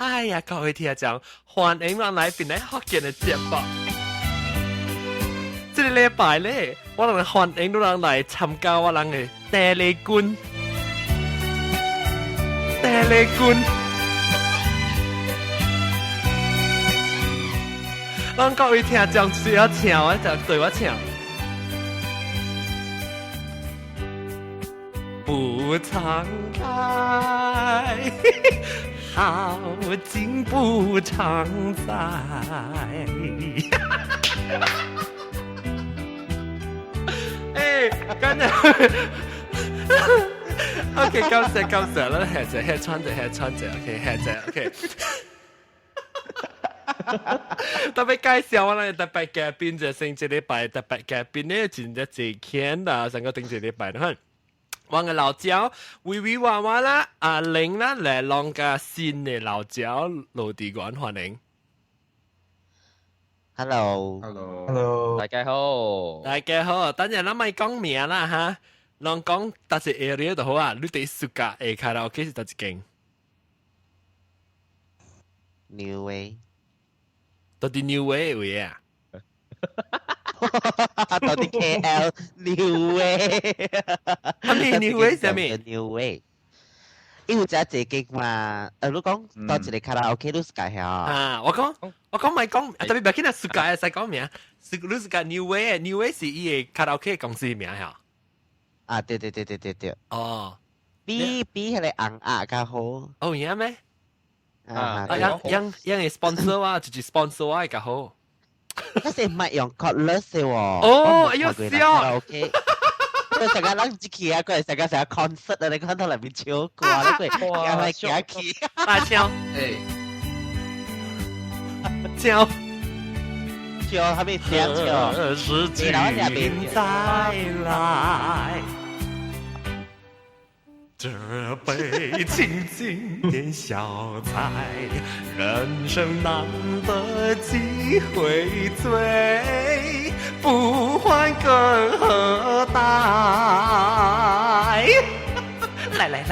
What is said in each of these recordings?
哎呀，各位聽眾，歡迎咱來邊嚟福建嘅節目。這個禮拜咧，我哋歡迎咱來參加我哋嘅地理軍。地理軍，咱各位聽眾需要唱，我就對我唱。不常開，好景不常在。哎，今日 OK， 感謝，咱下隻穿者 ，OK， 下隻 OK。特別介紹我哋特別嘉賓就星期禮拜特別嘉賓咧，真係最強啦！上個星期禮拜啦，我嘅老椒維維娃娃啦，阿玲啦嚟浪嘅新嘅老椒盧地館歡迎。Hello，大家好，大家好，等陣咱咪講名啦嚇，咱講搭隻 area 就好啊，你哋暑假會卡拉 OK 是搭一間 New Way， 到啲 New Way 位啊，到啲 KL New Way， 係咪 New Way 係咪 ？New Way， 因為真係勁嘛，你講到一個卡拉 OK 都是解下啊，我講咪講，特別唔係見到暑假使講名，你暑假 New Way，New Way 是伊嘅卡拉 OK 公司名嚇。啊，對，哦，比迄個紅鴨較好。哦，係咩？啊，樣係 sponsor 啊，直接 sponsor 啊，較好。嗰時唔係用 cordless 嘅喎。哦，哎呦笑。OK。佢成日諗住企啊，佢係成日 concert 啊，你看到裏面超過啊，佢又係企。大槍。誒，槍。笑，係咪笑？是君再來。這杯清靜點小菜，人生難得幾回醉，不歡更何待？來，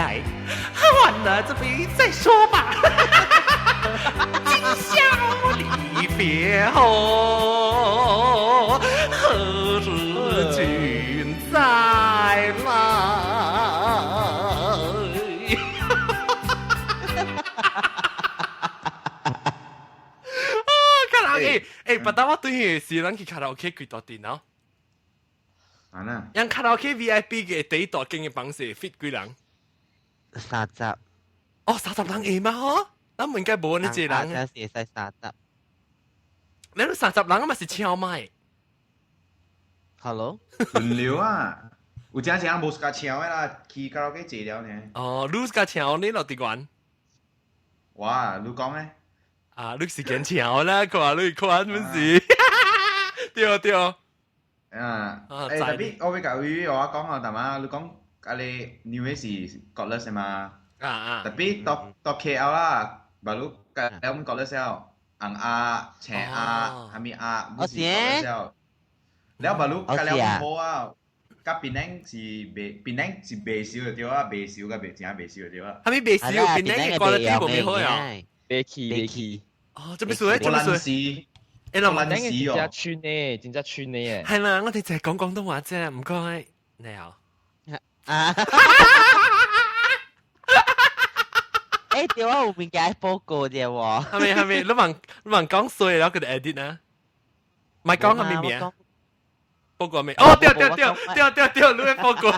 喝完了這杯再說吧。今宵離別後，何日君再來？卡拉 OK， 不但我對佢是咱去卡拉 OK 幾多電腦？啊呢？讓卡拉 OK VIP 嘅第一大間嘅房是 fit 幾人？30。哦，30人會嗎？嗬，咱唔應該冇呢隻人。有時使30。你都30人嘛是超賣。Hello。輪流啊，有正正冇架超嘅啦，去卡拉 OK 坐了呢。哦，你架超你落地關。哇，你講咧？啊，你是件超啦，佢話你看乜事？對。啊，誒特別我會教佢我講啊，大媽，你講啊你 New Way 是角色係嘛？啊。特別到 KL 啦，baru KL 角色時候，ang A、青 A、係咪 A？我先。แล้วbaru KL 好啊，甲檳榔是白少嘅對啊，白少嘅白正白少嘅對啊。係咪白少？檳榔嘅掛得啲冇咩好啊？白氣。哦，做咩事咧？做咩事？誒，我檳榔真正串呢，真正串呢嘅。係啦，我哋淨係講廣東話啫，唔該。你好。啊！誒，電話後面嘅報告啫喎。係咪？你問講衰，然後佢哋 edit 啊？唔係講係咩名？報告未？哦，對，你嘅報告。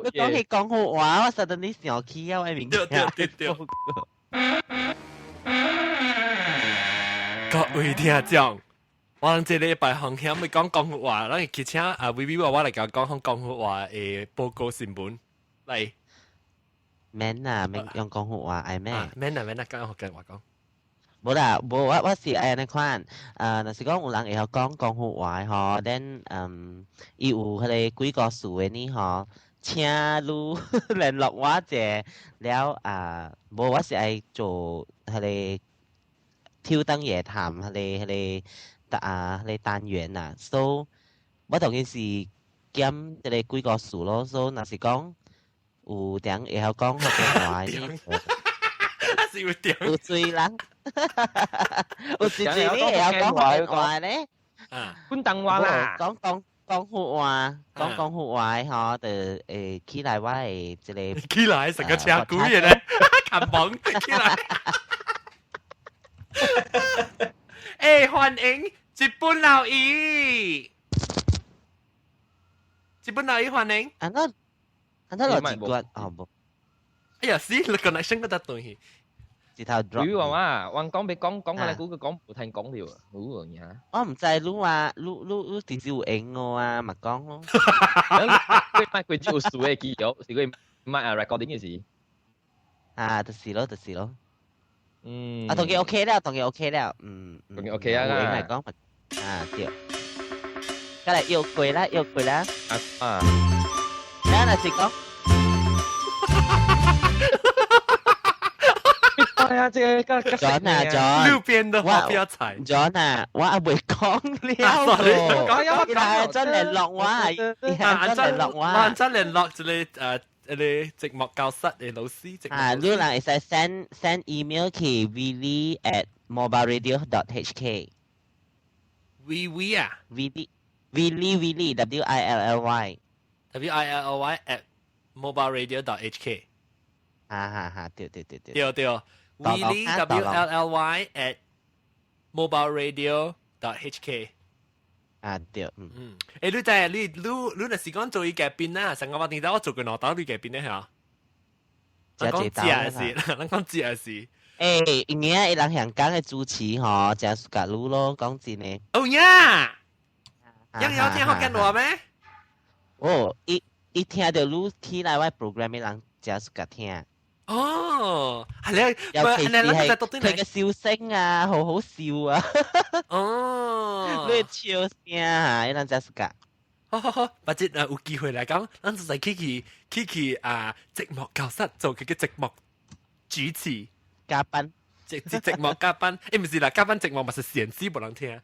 你講起廣東話，我實在你想起啊，我明。對。各位聽眾，我哋這禮拜行險咪講廣東話，咱去請啊微微娃娃嚟講廣東話嘅報告新聞嚟。免啊，免用廣東話，係咩？免啊，講福建話講。冇啦，冇我是安尼款，若是講有人會曉講廣東話吼 ，then 伊有迄個幾個數嘅呢吼，請你聯絡我者了無我是愛做迄個挑燈夜談迄個單元啊 ，so 我當然是減迄個幾個數咯，so 若是講有點會曉講福建話呢。是有點有水人，有水水你會曉講福建話咧？啊，廣東話啦，講福話，講福話嗬，就起來我係即個起來成個車股嘅咧，琴網起來。誒，歡迎日本老姨，日本老姨歡迎。安那落幾關哦冇，哎呀，死，你 connection 嗰笪東西。直頭 drop。比如話我講俾講我嚟估佢講唔聽講了，好樣嘢嚇。我唔知你話你電視有影我啊，咪講咯。佢只有數嘅記咗，是佢唔係 recording 嘅事。啊，就是咯。嗯。啊，同佢 OK 了，同佢 OK 了，同佢 OK 啊。有影嚟講咪啊對。隔嚟又貴啦。啊。然後是講。哎呀，這個 John 六邊的話不要踩。John 啊，我阿未講了個，伊拉真聯絡我啊，真聯絡我啊，真聯絡一個節目教室嘅老師。啊，你人會使 send email 去 willy@mobileradio.hk。Willy 啊 Willy WILLY，WILLY@mobileradio.hk。哈，對。對。Willy WLLY@mobileradio.hk。啊對，誒，你就係你若是講做伊嘅邊啦，成個話電腦我做過腦刀你嘅邊咧嚇。咱講知啊是，咱講知啊是。誒，而家伊人香港嘅主持吼，真係甲你咯，講真誒。哦呀，有聽福建話咩？哦，伊聽到你起來我 program 嘅人真係甲聽。哦，係你，尤其是係佢嘅笑聲啊，好好笑啊！哦，你笑聲啊，伊人真係㗎。好，或者有機會嚟講，咱就係去節目教室做佢嘅節目主持嘉賓，節目嘉賓，唔是啦，嘉賓節目咪係閒師冇人聽。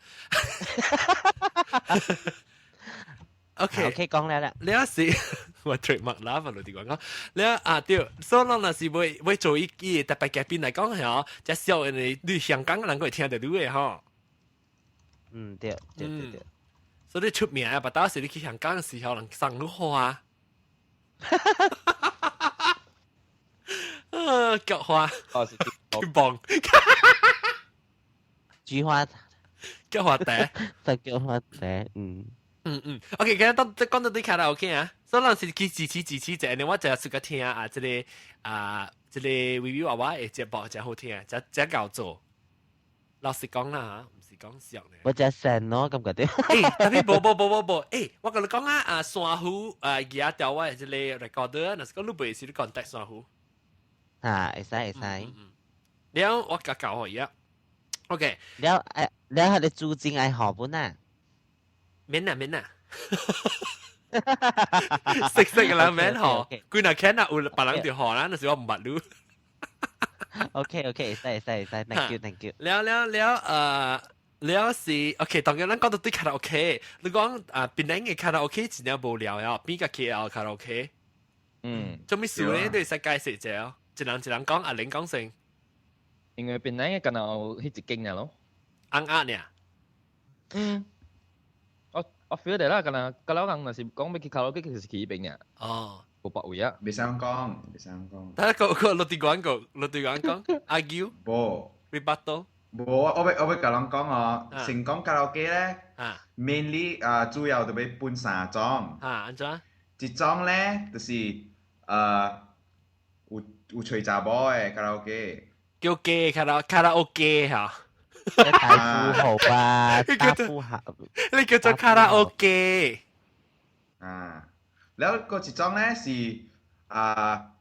OK，講啦。你有時我 trademark 啦，我哋講，你對，所以嗱是會做一啲特別嘅邊嚟講係即係少人你香港人會聽得到嘅嗬。對。所以你出名啊，但當時你去香港嘅時候，人送你花。菊花，菊棒，菊花茶，菊花茶，OK，今日講到啲卡拉 OK 啊，所以嗰陣時佢支持就係我就係個聽啊，即個WiWi 娃娃嘅節目真好聽，真夠做。老實講啦嚇，唔是講笑咧。我真神咯，感覺啲。特別冇，我同你講啊，山湖而家調我即個 recorder，嗱，講你背時你 contact 山湖。啊，會使。了，我教佢啊。OK。了佢哋租金係何本啊？免啊！識嘅人免嗬，佢嗱聽啊有別人條河啦，那時我唔捌你。OK，會使 ，thank you。了是 OK，當然咱講到啲卡拉 OK，你講檳城嘅卡拉 OK 真係無聊呀，邊個 KL 卡拉 OK？做咩事咧？都係世界世界哦，一人講，阿玲講先。因為檳城嘅可能有迄一間呀咯。啱呢？我 feel 到啦，可能人若是講要去卡拉 OK，其實是去嗰邊嘅。哦，冇百位啊！未想講。睇個落地廣告，argue，冇 rebuttal。冇，我要甲人講哦，成講卡拉 OK 咧，mainly 主要就要分三種。安怎？一種咧就是有吹查某嘅卡拉 OK。叫 gay 卡拉 OK 嚇。大富豪啊，大富豪。你叫做卡拉 OK。แล้วก็一種咧是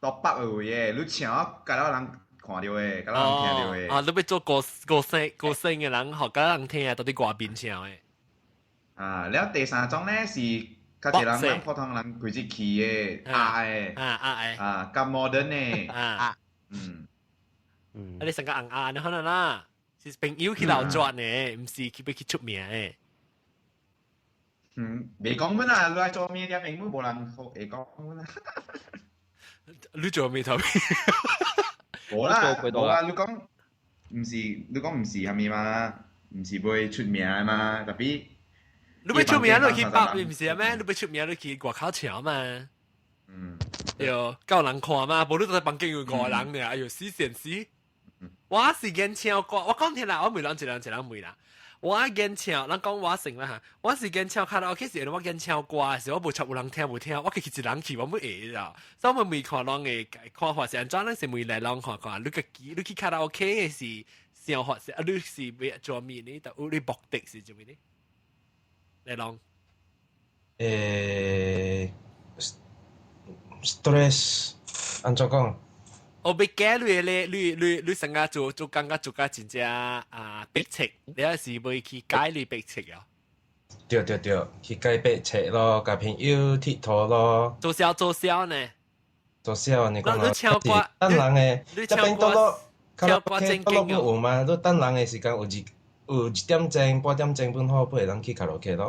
獨白嘅，你唱甲到人看到嘅，甲到人聽到嘅。你要做歌星嘅人，學甲人聽到啲歌邊唱嘅。แล้ว第三種咧是較啲人普通人佢只起嘅嘅，較 modern 嘅。你成個硬可能啦。是朋友去流轉嘅，唔是佢要去出名嘅。未講乜啊？你來做咩啲英文冇人會講乜啊？你做咩頭？無啦，無啊！你講唔是係咪嘛？唔是會出名嘅嘛？特別你要出名你去北，你唔是咩？你要出名你去外口唱嘛？對，夠人看嘛？無你在房間有5個人呢，哎呦死線死！我是演唱歌，我講聽啦，我每人一人每啦。我演唱，咱講我成啦嚇，我是演唱卡拉 OK 時，我演唱歌時，我無插有人聽無聽，我去一人去，我冇會啦。所以我未看人嘅看法是安怎，咱是未來人看。你去卡拉 OK 嘅是想法是啊，你是要做咩呢？但有你目的是做咩呢？來人。stress 安怎講？我被假你成日做感覺做真正逼切，你有時會去解你逼切啊？對，去解逼切咯，甲朋友佚佗咯。做銷呢？做銷你講你唱歌，等人誒，你唱歌，卡拉 OK 都落有嘛？你等人誒時間有1點鐘、半點鐘本好，不會當去卡拉 OK 咯。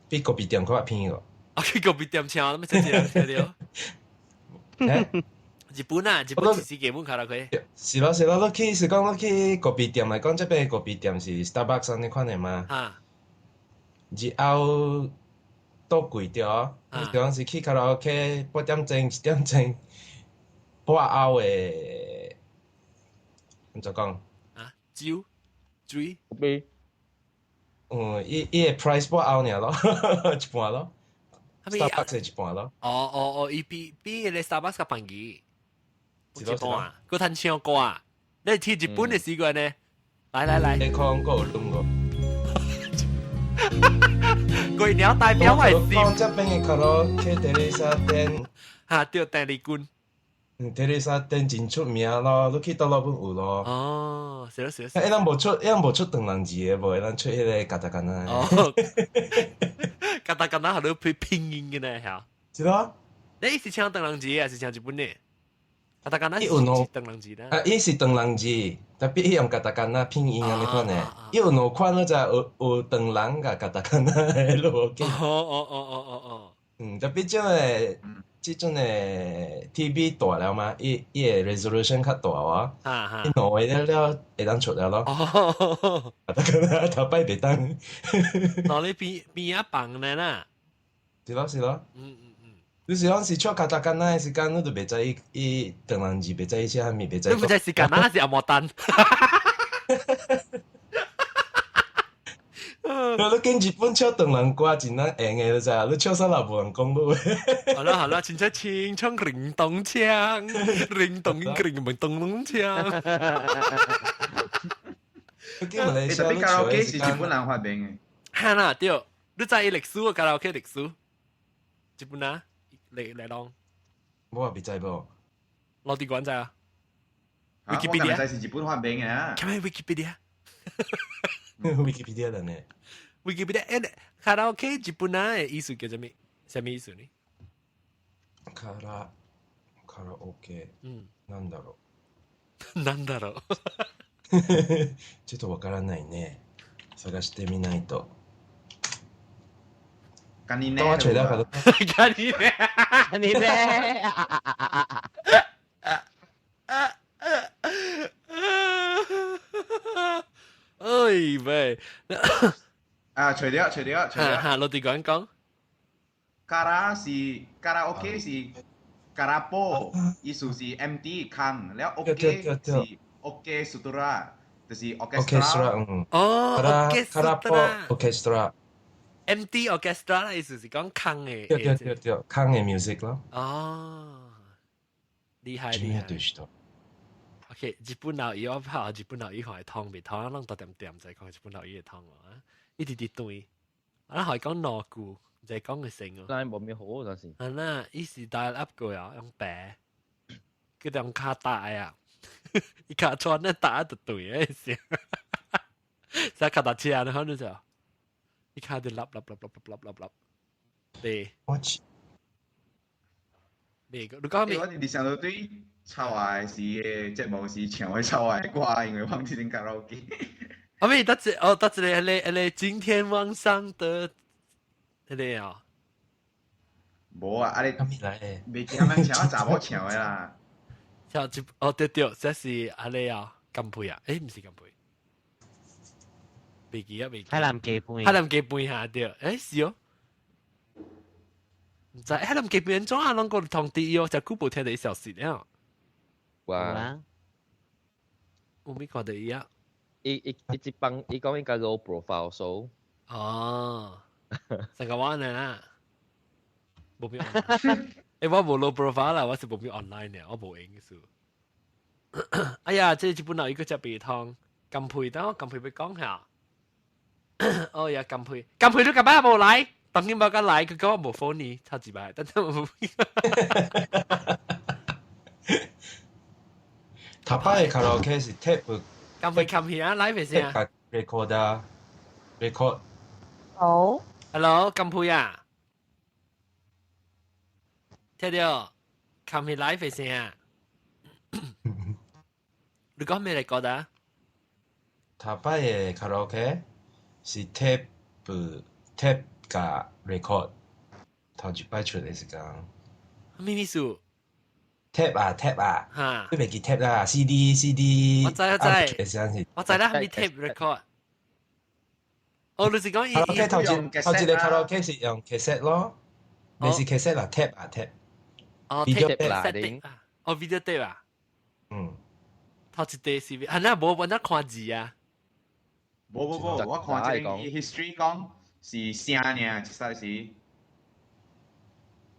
比個別店較偏咯。去個別店唱，咁真係聽到。日本是基本卡拉 OK。是咯，你去個別店嚟講，這邊個別店是 Starbucks 呢款嘅嘛？日後都貴啲，你講是去卡拉 OK 8點鐘、1點鐘，半後嘅，怎講？酒、水、杯。伊個 price 半後爾咯，一半咯。Starbucks 係一半咯。伊比你 Starbucks 較便宜。一半佢彈唱歌啊！你去日本嘅時間呢？來。你講過兩個。佢鳥代表我係講這邊嘅卡拉 OK 德里莎店。對，第二軍。德里莎店真出名咯，你去倒落本有咯。是咯。伊咱無出長人字嘅，無咱出迄個卡達干那。卡達干那係你拼音嘅呢？嚇。是咯。你是唱長人字還是唱日本嘅？卡達干那是長人字啦。伊是長人字，特別伊用卡達干那拼音安尼款嘅。伊有兩款，你知有長人甲卡達干那嘅路徑。特別即種誒 TV 大了嘛，伊個 resolution 較大哇，伊兩個了會當出了咯。卡達干那頭擺袂當。攞你邊啊放咧啦？是咯。你是講是唱卡達干那嘅時間，你都袂知伊長人字，袂知伊寫啥物，袂知。你唔知時間那是阿莫丹。你見日本唱長人歌真難用嘅，你知啊？你唱啥也無人講你。好啦，青唱鈴動槍，鈴動咚槍。特別卡拉 OK 是日本人發明嘅。係啦，對，你知伊歷史個卡拉 OK 歷史？日本啊？嚟講，我話別知噃，攞啲講仔啊！Wikipedia 就係日本發明嘅。咁係 Wikipedia 人呢 ？Wikipedia 卡拉 OK 日本啊嘅意思叫做咩？什麼意思呢？卡拉 OK，なんだろう。ちょっとわからないね。探してみないと。幹你呢？我除咗佢，幹你呢？哎喂！除咗。落地講。卡拉 OK 是卡拉波，意思是 empty 空，แล้ว OK 是 OK sutra，就是 orchestra。卡拉波 orchestra。empty orchestra 啦，意思是講空嘅。對，空嘅 music 咯。厲害。OK， 日本佬語我怕日本佬語係通未通，咱到點就係講日本佬語係通喎，一啲啲對，咱可以講兩句，就係講佢成喎。但係冇咩好嗰陣時。係啦，伊是大 up 過啊，用白，佢用卡帶啊，伊卡穿咧打就對嘅先，使卡達車啊，你可能就。伊卡就立，對。你講咩？你想到對抄壞時嘅節目是唱嘅抄壞歌，因為忘記點卡拉 OK。咪得你今天晚上的，你啊？冇啊，你咁嚟嘅，未見咁樣唱，查某唱嘅啦。就哦對，這是阿你啊，金配啊，誒唔是金配，未記啊未記。海南雞飯，海南雞飯下對，誒是哦。唔知海南雞飯裝下啷個同啲哦，就古部聽到消息了。哇！我未看到伊啊。一幫伊講應該 low profile so。哦，成個玩啊，冇變 online。誒，我冇 low profile 啦，我是冇變 online 嘅，我冇影嘅數。哎呀，這日本有一個隻鼻湯，金配得，金配俾講下。哦呀，金配都咁啱冇嚟，當然冇咁嚟，佢講我冇 phone 你，超級白，但係我冇。頭擺嘅卡拉 OK 是 tape。金配 come here live 先啊。record 啊 ，record。好 ，hello 金配啊，聽到 come here live 先啊。你講咩嚟講的？頭擺嘅卡拉 OK 是 tape 加 record， 頭一擺出嚟是講咩意思？ tape 啊，嚇，你未記 tape 啦 ，CD，我知啦，係咪 tape record？哦，你是講卡拉 OK 頭一個卡拉 OK 是用 cassette 咯，未是 cassette 啦 ，tape 啊 tape。哦 video tape 啦 tape 啊，哦 video tape 啊。嗯。頭一地是，係那冇揾得看字啊。冇，我看這個 history 講是聲呢，實在是。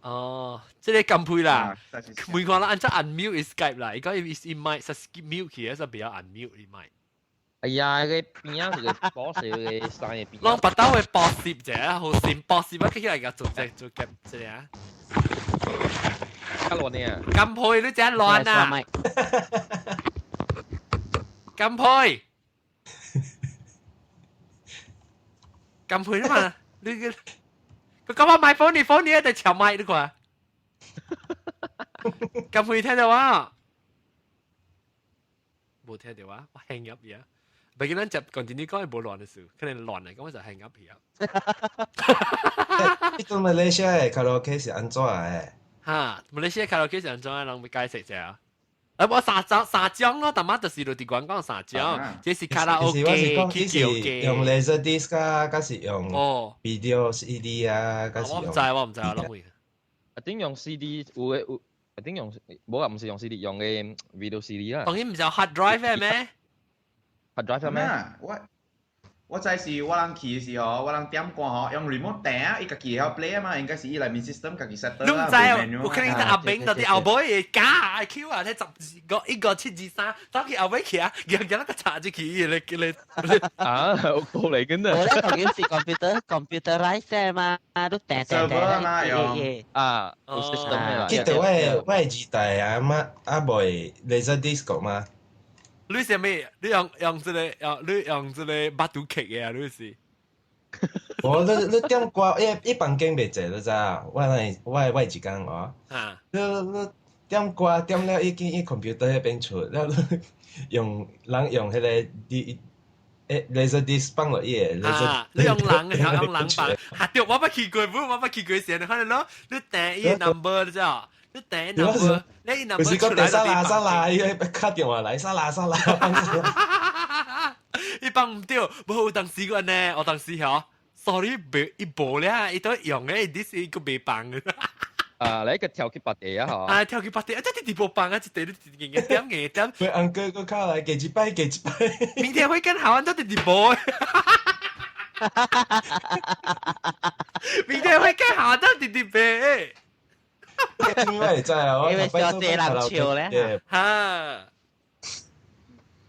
哦，即係金配啦。實在是。每個人按照 unmute Skype 啦，如果 is in mic 實 skip mute 起來就比較 unmute 你咪。哎呀，個邊啊，個 boss 個生嘅邊。攞把刀去搏攝啫，好閃搏攝乜起來㗎，做夾啫啊！加亂呢？金配你真亂啊！金配。撳配啊嘛，你佢講話買phone你一定搶麥呢個啊，撳配聽到啊，冇聽到啊，我 hang up 而家，畢竟咱就 continue 講係冇亂嘅事，可能亂嚟講我就 hang up 而家。呢個馬來西亞嘅卡拉 OK 是安怎嘅？嚇，馬來西亞卡拉 OK 係安怎嘅？人要解釋啫。我三張咯，但係就是對廣講三張，這是卡拉 OK 嘅。用 laser disc 啊，還是用 video CD 啊，還是用？我唔知，我諗會。一定用 CD，有一定用，冇話唔是用 CD，用嘅 video CD 啦。當然唔是有 hard drive 嘅咩 ？hard drive 咩？我知是我人去時候，我人點歌吼，用 remote 訂，伊家己曉 play 啊嘛，應該是伊內面 system 家己 set 啦。你唔知啊？有可能阿炳到啲後輩嘅假 Q 啊，你一個723，當佢後輩去啊，日日個查住佢，你啊，好過嚟緊啊！我咧同佢是 computerize 嘛，都訂嘛嘢啊，有 system 嘅。記得我係時代啊嘛，未 laser disc 嘛。你係咩？你用這個巴肚劇嘅啊？你是？你點歌一房間未濟，你知啊？我係一間我。你點歌點了已經喺 computer 嗰邊出，了用人用迄個laser disc 放落去。你用人放，嚇掉我去過，時你可能攞你訂伊 number 你知啊？你訂 number，你 number 出來就沙拉，伊打電話嚟，沙拉。伊放唔掉，冇當時個呢，我當時嗬 ，sorry， 一部咧，伊都用嘅，呢是個未放嘅。啊，你一個跳去白地啊，嗬？啊，跳去白地，啊，真係地部放啊，一地你點。佢安哥個卡來，幾拜。明天會跟好安都地部。明天會跟好安都地部。因為真係我因為小姐籃球咧嚇，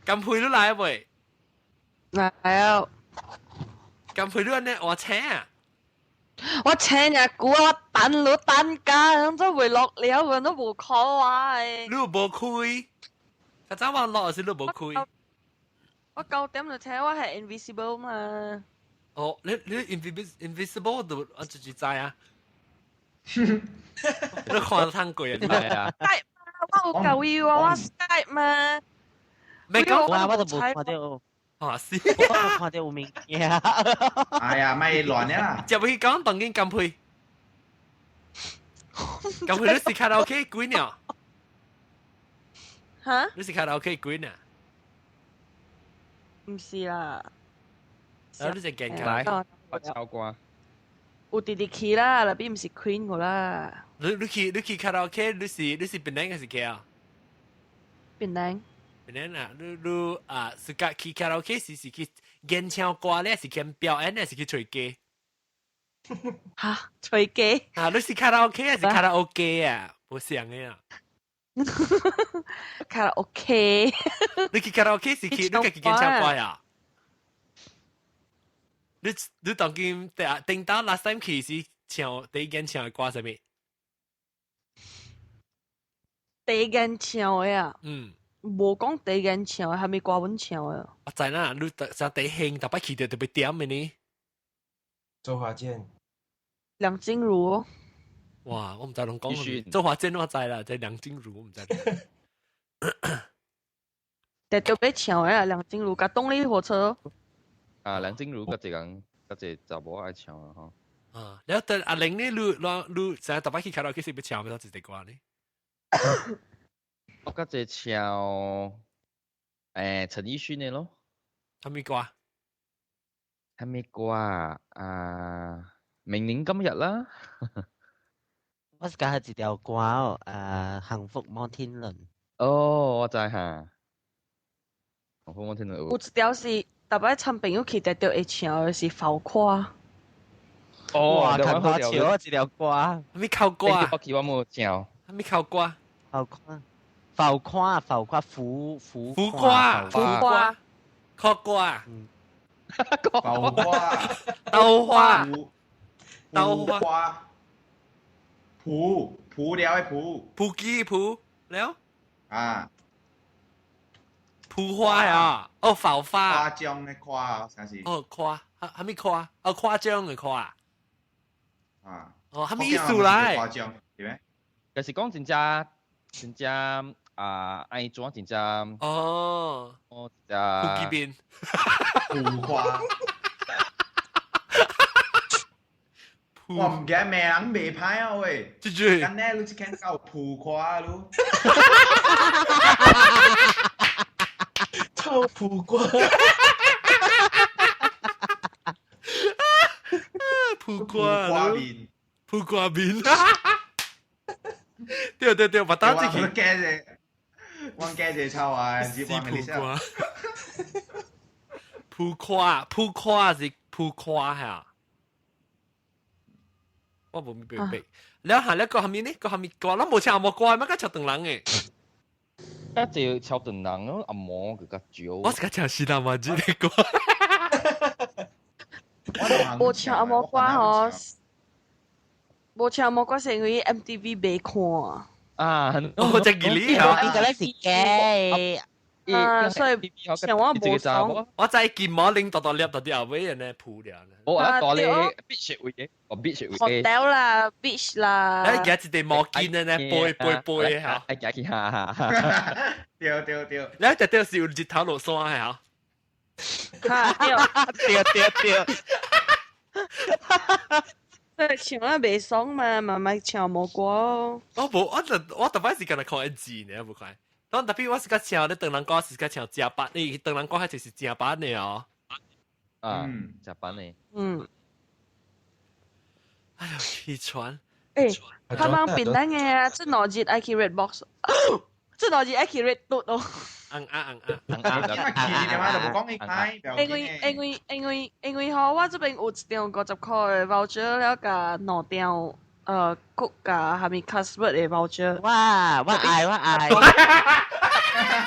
咁配都嚟喂，嚟啊！咁配都呢，我請啊！我請日估我等咗等㗎，咁都會落了，我都冇考啊！你冇開，佢早話落是你冇開。我9點就請，我係 invisible 嘛。哦，你 invisible 度我直接知啊！你看得太貴啊！Skype 嘛，我有舊要啊，我 Skype 嘛。未講我都冇看到。啊是，我都冇看到有名嘢。哎呀，咪亂啦！就會講當然咁配，咁配都是卡拉 OK 幾鳥？哈？你是卡拉 OK queen 啊？唔是啦。然後你就勁卡拉。我超歌。有弟弟去啦，入邊唔是 Queen 個啦。你去卡拉 OK，你是檳城還是 KL？檳城。檳城啊，你啊是去卡拉 OK 是去演唱歌咧，是去表演咧，是去吹雞？嚇，吹雞？啊，你是卡拉 OK 還是卡拉 OK 啊？我想嘅啊。卡拉 OK。你去卡拉 OK 是去你去演唱歌啊？你當今頂到 last time 去是唱第一間唱嘅歌係咩？第一間唱嘅啊？無講第一間唱嘅，係咪歌阮唱嘅？我知啦，你就第興特別去到特別點嘅呢？周華健、梁靜茹。哇！我唔知攏講周華健我知啦，即係梁靜茹我唔知。特別唱嘅啦，梁靜茹甲動力火車。啊，梁靜茹嗰隻就冇愛唱啦嗬。啊，แล้วแต่阿玲呢？你成日特別去卡拉 OK 是要唱咩多隻歌呢？我嗰隻唱陳奕迅嘅咯。係咩歌？係咩歌啊？明年今日啦。我是講係一條歌哦，幸福摩天輪。哦，我知嚇。幸福摩天輪。有一條是特別親朋友去特別會唱嘅是浮誇。哇，近排潮嗰條歌。係咩靠歌啊？我記我冇唱。係咩靠歌？浮誇，浮誇，靠歌啊！豆花，豆花，蒲了嘅蒲，蒲กี้蒲แล้ว啊，蒲花啊，哦浮花，誇張嘅誇，啥是？哦誇，係咩誇？哦誇張嘅誇啊！啊，哦，係咩意思嚟？誇張，係咩？就是講真正愛做真正哦，我蒲กี้邊，蒲花。我唔記得名人未歹啊喂，咁咧你只看到蒲花咯，臭蒲瓜，蒲瓜面，蒲瓜面，對，把打自己。我驚隻臭啊，只幫你先。蒲瓜是蒲瓜嚇。我冇明白，แล้วหาแล้วก็ทำนี้ก็ทำก่อนแล้ว冇唱冇歌，乜個唱鄧人嘅？一隻炒燉人咯，阿嬷佢個酒。我是個唱西南話之嘅歌。冇唱阿嬷歌嗬，冇唱阿嬷歌係因為 MTV 未看。啊，我只吉利啊！呢個咧是嘅。所以像我冇講，我在見摩領度粒到啲後尾人咧鋪了。我啊，到你 beach 會嘅，我 beach 會嘅。 hotel 啦 ，beach 啦。而家一地摩肩咧，背嚇。哎呀，對。แล้วแต่เดียวสิ有日頭落山係嚇。對。對，唱啊未爽嘛，慢慢唱冇歌。我特別是跟佢看一字呢，唔看。當特別我是個唱咧，鄧人歌是個唱正版，你鄧人歌係就是正版嘅哦。啊，正版嘅。哎呀，氣喘。誒，他們檳城嘅，即攞住 IK Red Box， 即攞住 IK Red 嘟咯。因為我這邊有一張50塊嘅 voucher，了個兩張谷價係咪 Casper 嘅 voucher？ 哇，我愛。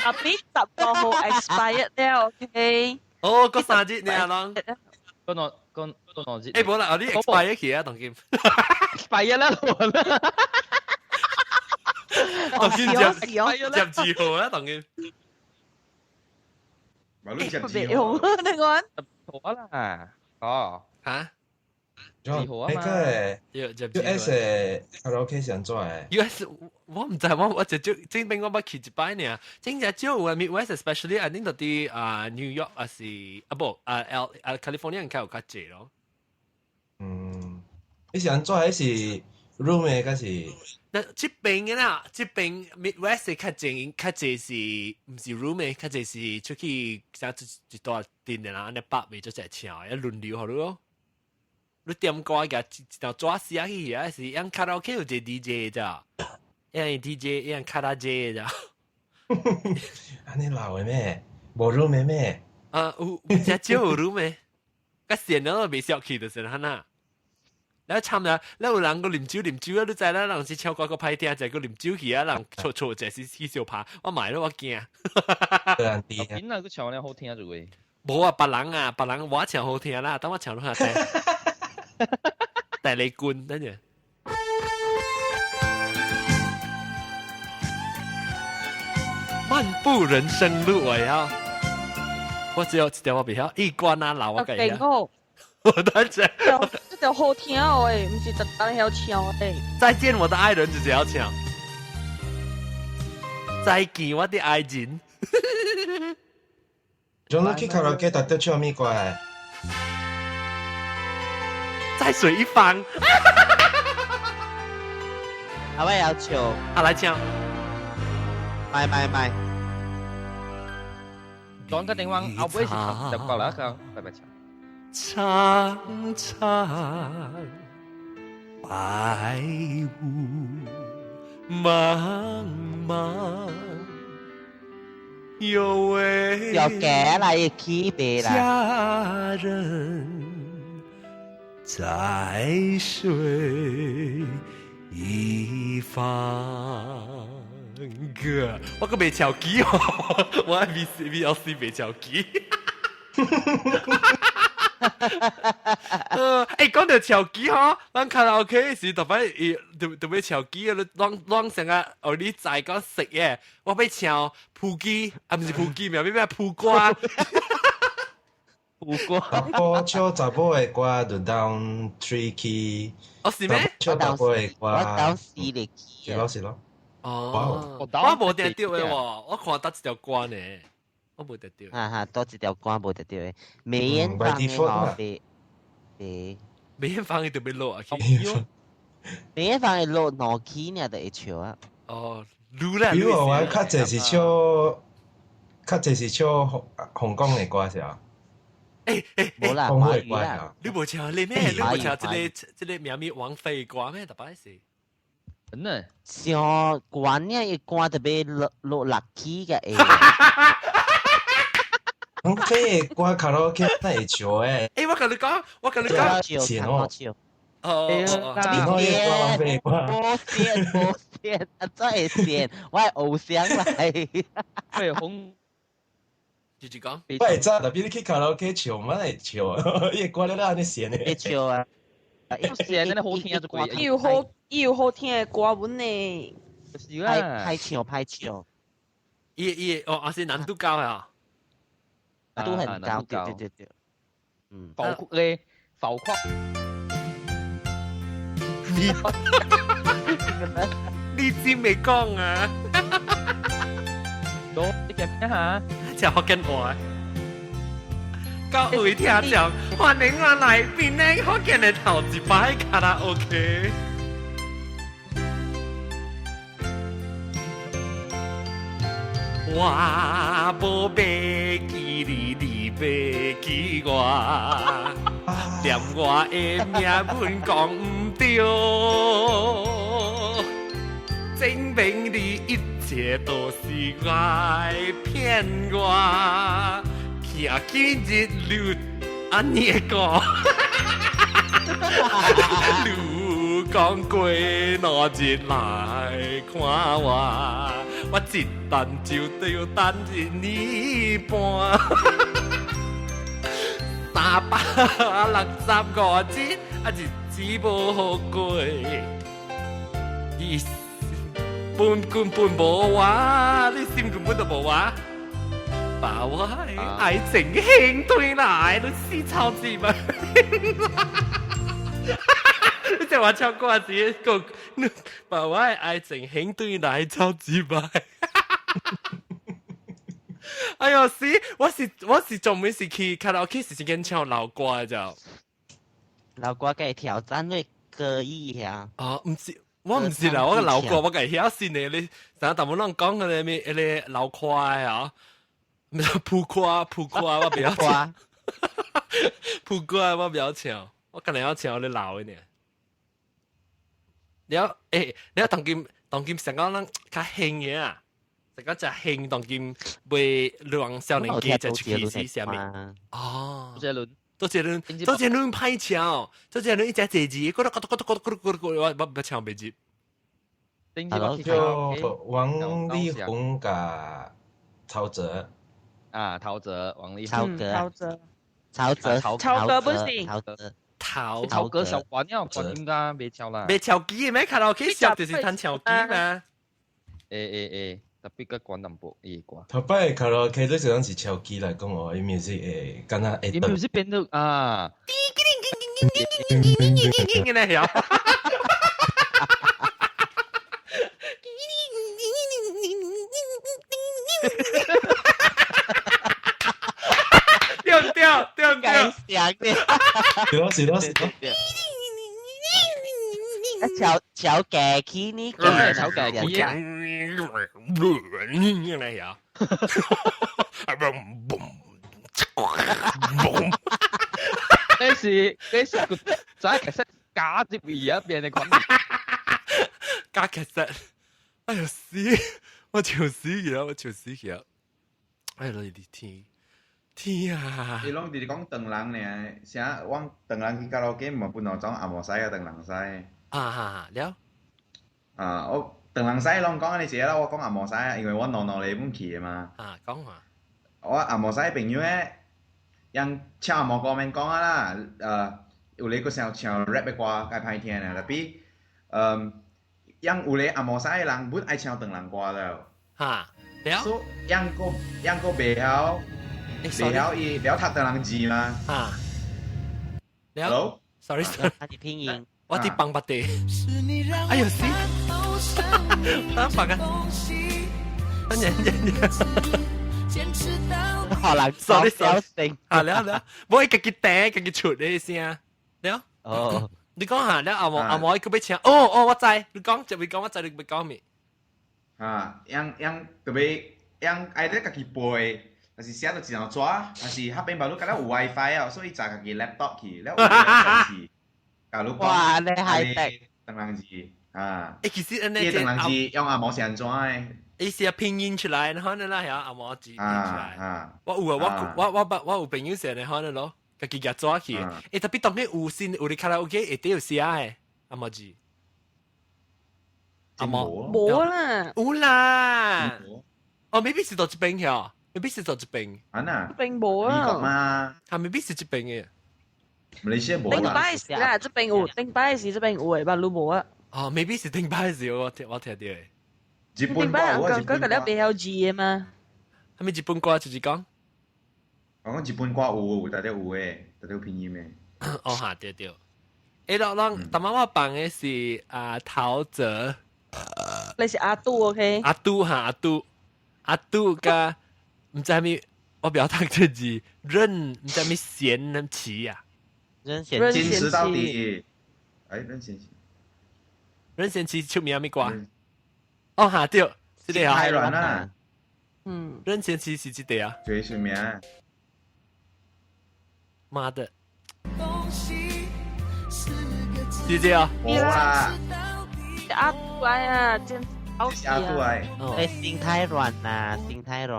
特別15號 expired 了 ，OK。哦，個3日呢咯。個兩日。誒，冇啦，我啲 expire 期啊，當劍。expire 啦，當劍入2號啊，當劍。別好啊，你講。好啦，哦。嚇？2號啊嘛。US 卡拉 OK 上做誒。US 我唔知，我就正邊我捌去一擺呢，正正少有 Midwest especially I think 到啲New York 啊是California 人較有較濟咯。你是安怎？迄是 roommate 嗰是，那这边嘅啦，这边 Midwest 較濟是唔是 roommate， 較濟是出去想一段店嘅啦，安尼北味做隻唱，一輪流好咯。你點歌嘅一條抓死啊去啊，是讓卡拉 OK 有隻 DJ 咋，讓 DJ 讓卡拉 J 咋。安尼老嘅咩？無 roommate 咩？有隻少有 roommate， 個線都未小氣就是啦嗱。แล้วทำแล้ว有人個啉酒啊，你知啦，人是超過個派聽，就個啉酒去啊，人錯就係起小拍，我買咗我驚。邊啊個唱咧好聽咗嘅。冇啊，別人我唱好聽啦，等我唱落去帶你冠等住。漫步人生路啊！我只有一條我未曉，一關啊老我計啊。我等陣。這條好聽誒，唔是特登要唱誒。再見我的愛人就是要唱。再見我的愛人。仲你去卡拉 OK 特登唱咩歌啊？在水一方。阿威要唱，他來唱。咪。講個電話，後尾是就過啦，講拜拜唱。長長白霧茫茫，有位要嘅啦，要起背啦。家人在水一方。哥，我個未跳機哦，我係 VLC 未跳機。講到跳機嗬，咱卡拉 OK 時特別特別跳機啊！啷成啊！你知講食嘢，我要跳撲機，啊唔是撲機咩？咩撲瓜？撲瓜。我唱查某嘅歌就 down 3 key。哦是咩？唱查某嘅歌。我 down 4個 key。是咯。哦，我冇定掉嘅喎，我看得一條歌呢。我冇得掉。多一條歌冇得掉嘅，梅艷芳嘅我梅艷芳嘅特別落啊，梅艷芳嘅落兩 key 呢就會唱啊。哦，如啦。比如我較濟是唱香港嘅歌時候。冇啦，華語語啦。你冇唱你咩？你冇唱即個名王菲歌咩？特別是。真的。像關呢嘅歌特別落6 key 嘅誒。王菲嘅歌卡拉 OK 真係唱誒。我跟你講，前哦。前王菲嘅歌。冇線，真係線，我係偶像嚟。對，紅。繼續講。我係真，特別你去卡拉 OK 唱，乜嚟唱？呢個歌你都係你線嘅。你唱啊！線真係好聽啊！做鬼。要好聽嘅歌本呢？是啦。派唱。我是難度高啊。都很高，對。浮誇咧，浮誇。你知未講啊？攞你嘅咩嚇？就學緊我。各位聽眾，歡迎我來邊呢學緊嘅頭一擺卡拉 OK。我無袂記你，你袂記我，連我的命運講唔對，證明你一切都是愛騙我，行今日路安尼講，路講過哪日來看我。我一等就要等一年半，365日日子無好過，你本無我，你心根本都無我，把我的愛情獻對來，你死超子嘛！你就話唱歌時講，把我的愛情獻對來超子嘛！哎呦，我是專門是去卡拉 OK 時間唱老歌就。老歌嘅挑戰你歌意啊。哦，唔是，我唔是啦，我老過，我係曉先嘅，你成日同我講嗰啲咩，嗰啲老快啊，唔係鋪誇，我比較強，鋪誇我比較強，我可能要強你老一點。你當今成個人較興嘅啊，成個就興當今為讓少年家就去起死下面。哦，周杰倫歹唱，周杰倫一隻字字，嗰度，我不唱袂入。就王力宏甲曹泽啊，陶喆、王力宏、曹格不行，陶哥小關了，關應該未跳啦。未跳機咩？卡拉 OK 小就是彈跳機嘛。特別個關淡薄嘢啩。頭擺卡拉 OK 都是唱機來講哦，伊 music 會敢若會。伊 music 變到啊。咧有。掉，該想嘅。是咯。超嘅 key 呢個超嘅 key 咧有。嗰時個仔其實假接而家變你講。假其實，哎呀死！我笑死佢！哎呀你哋天啊！你攏直講長人呢，啥往長人去卡拉 OK 嘛，本來講阿摩西啊，長人西。了。啊，我長人西攏講你寫啦，我講阿摩西啊，因為我normal嚟本去嘅嘛。講下。我阿摩西朋友咧，人唱阿摩歌面講啦，有你個唱 rap 嘅歌，該歹聽啊，tapi yang 有你阿摩西人本愛唱長人歌了。了。所以yang個袂曉。伊了讀長人字嘛？了。sorry， 他的拼音。我啲棒不地。哎呀死！當白啊！等陣。可能sorry 聲。了，我自己頂，自己出你聲。了。哦。你講下，了阿毛佢俾唱。哦，我知。你講就會講，我知你會講咩？yang特別yang愛得自己背。但是寫到自動抓，但是嗰邊馬路嗰度有 WiFi 啊，所以就自己 laptop 去，แล้ว有字，假如講你係長人字啊，其實呢啲長人字用阿毛寫安怎誒？伊寫拼音出來，然後呢啦，有阿毛字拼出來。我有啊，我有朋友寫呢，可能咯，自己夾抓去。特別當你有先有啲卡拉 OK 一定要寫嘅阿毛字。阿毛冇啦，有啦。哦 ，maybe 是到這邊嘅。maybe 是做一邊，呢邊冇啊，美國嘛，係 maybe 是一邊嘅，馬來西亞冇啦。頂擺時啦，這邊有，頂擺時這邊有嘅，吧，路冇啊。哦 ，maybe 是頂擺時我聽到嘅。日本歌我講嗰個咧比較字嘅嘛。係咪日本歌就是講？我講日本歌有，大家有嘅，大家有拼音嘅。哦嚇，對。誒，當當我放嘅是陶喆。你是阿杜 OK？阿杜噶。唔知係咪我表達嘅字，任唔知係咪賢齊啊？任賢堅持到底。任賢齊出名咩歌？哦嚇對，這個啊。太軟啦。任賢齊是這個啊。最出名。媽的。姐姐啊。冇啦。阿杜來啊，真。阿杜來。你心太軟啦，心太軟。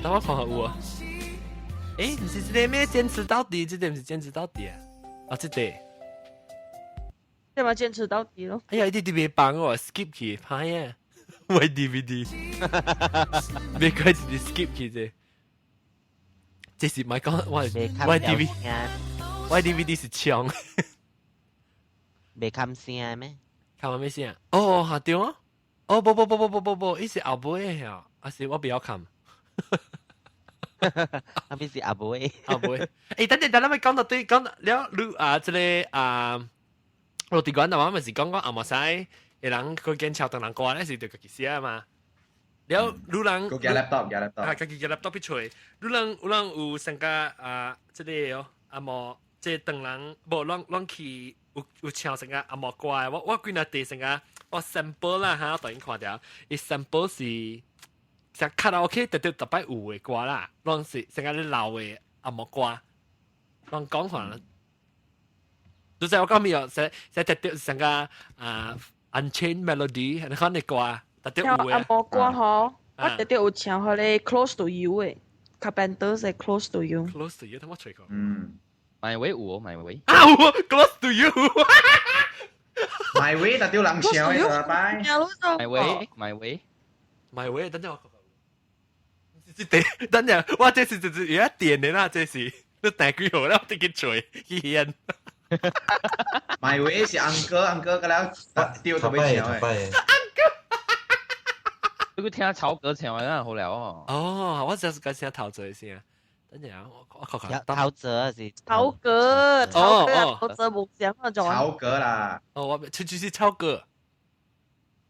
等我看下有啊。誒，唔是這個咩？堅持到底，這個唔是堅持到底啊。啊，這個。這嘛堅持到底咯。哎呀，你特別幫我 skip 去，歹啊！我 DVD，別開始 skip 去啫。這是咪講我 DVD 是槍。未冚聲咩？冚咩聲？哦，嚇對啊！哦，不，伊是後尾嘅，還是我不要冚？阿邊是後尾。後尾。誒，等陣，咪講到對，講了你這個羅地關，我咪是講阿莫西，嘅人佢見潮等人過咧，是對自己寫嘛。了，你人佢嘅 laptop，啊，自己嘅 laptop 出嚟，你人有成個這個阿莫。即等人无啷去有唱成个阿莫怪，我几日地成个我 sample 啦哈，突然看到，伊 sample 是像卡拉 OK 特別有嘅歌啦，啷是成個老嘅阿莫歌，啷講下啦。就係我講咪有，係特別成個Unchained Melody 係看嘅歌，特別有嘅。阿莫歌嗬，我特別有唱佢哋 Close to You 嘅 ，Carpenters 係 Close to You。 Close to You，等我吹過。My way 有，My way。啊，Close to You。My way 特別人唱嘅啦，拜。My way，My way。My way，等陣我。等陣，哇！這是有一點嘅啦，這是都大幾號啦，我哋嘅嘴煙。My way 是 uncle 個了，丟特別唱嘅。你個聽曹格唱嘅好了哦。哦，我只是講先陶喆先，等陣我確確。陶喆是曹格冇講嗰種。曹格啦。哦，我就是曹格。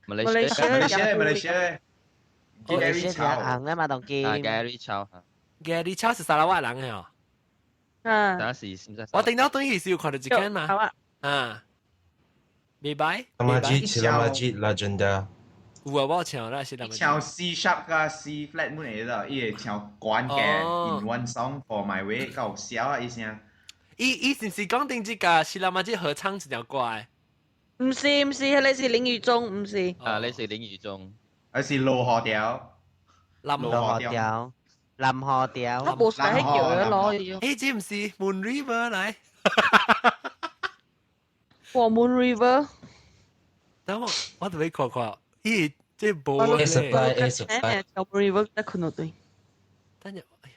馬來西亞。Gary Chow 行啊嘛，當機。Gary Chow。Gary Chow 是沙拉瓦人嘅哦。但是我頂到對佢是有看到一間嘛。啊。明白。Majid Legenda。有啊，我唱啦，是啦。唱 C sharp 加 C flat 冇嚟啦，伊唱關嘅 in one song for my way，搞笑啊！伊聲。伊是唔是講定這個是啦嘛？即合唱一條歌嘅？唔是，你是林宇中，唔是。你是林宇中。而是羅河調，林河調，我冇使喺叫佢攞要。誒，這唔是 Moon River 嚟？Moon River。等我同你看看，咦，這冇咧。supply。Moon River 得看到對。等陣，哎呀，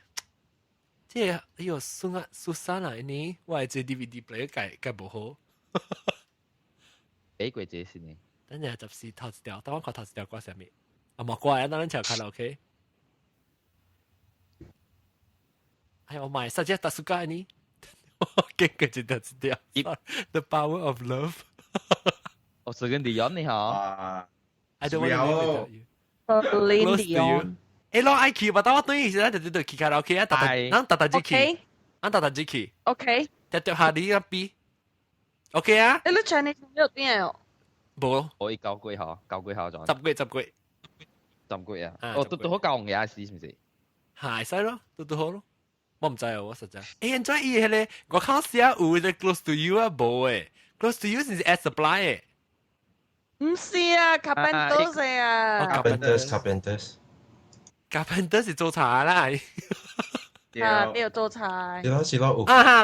這哎呦，蘇珊來呢？我係這 DVD player 計冇好。幾貴這是呢？等陣就是頭一條，等我看頭一條歌上面。啊，莫怪啊，等陣唱卡拉 OK。哎呀，我買實際特殊歌呢？我驚佢就頭一條。The Power of Love。我是跟 Dion 你好。I don't want to live without you。Celine Dion。誒，攞 IQ 吧，等我對時咧就對卡拉 OK 啊，咱特自己，咱特自己。OK。特下啲一 B。OK 啊？你Chinese有啲嘢。冇。可以教句下咗。10個月啊！都好教嘅是唔是？係使咯，都好咯。我唔知啊，我實在。誒，再伊係咧，我考試有隻 Close to You 啊，冇誒。Close to You 是 Air Supply 誒。唔是啊 ，Carpenters 啊。Carpenters 是做茶啦。你有做茶。是咯。啊，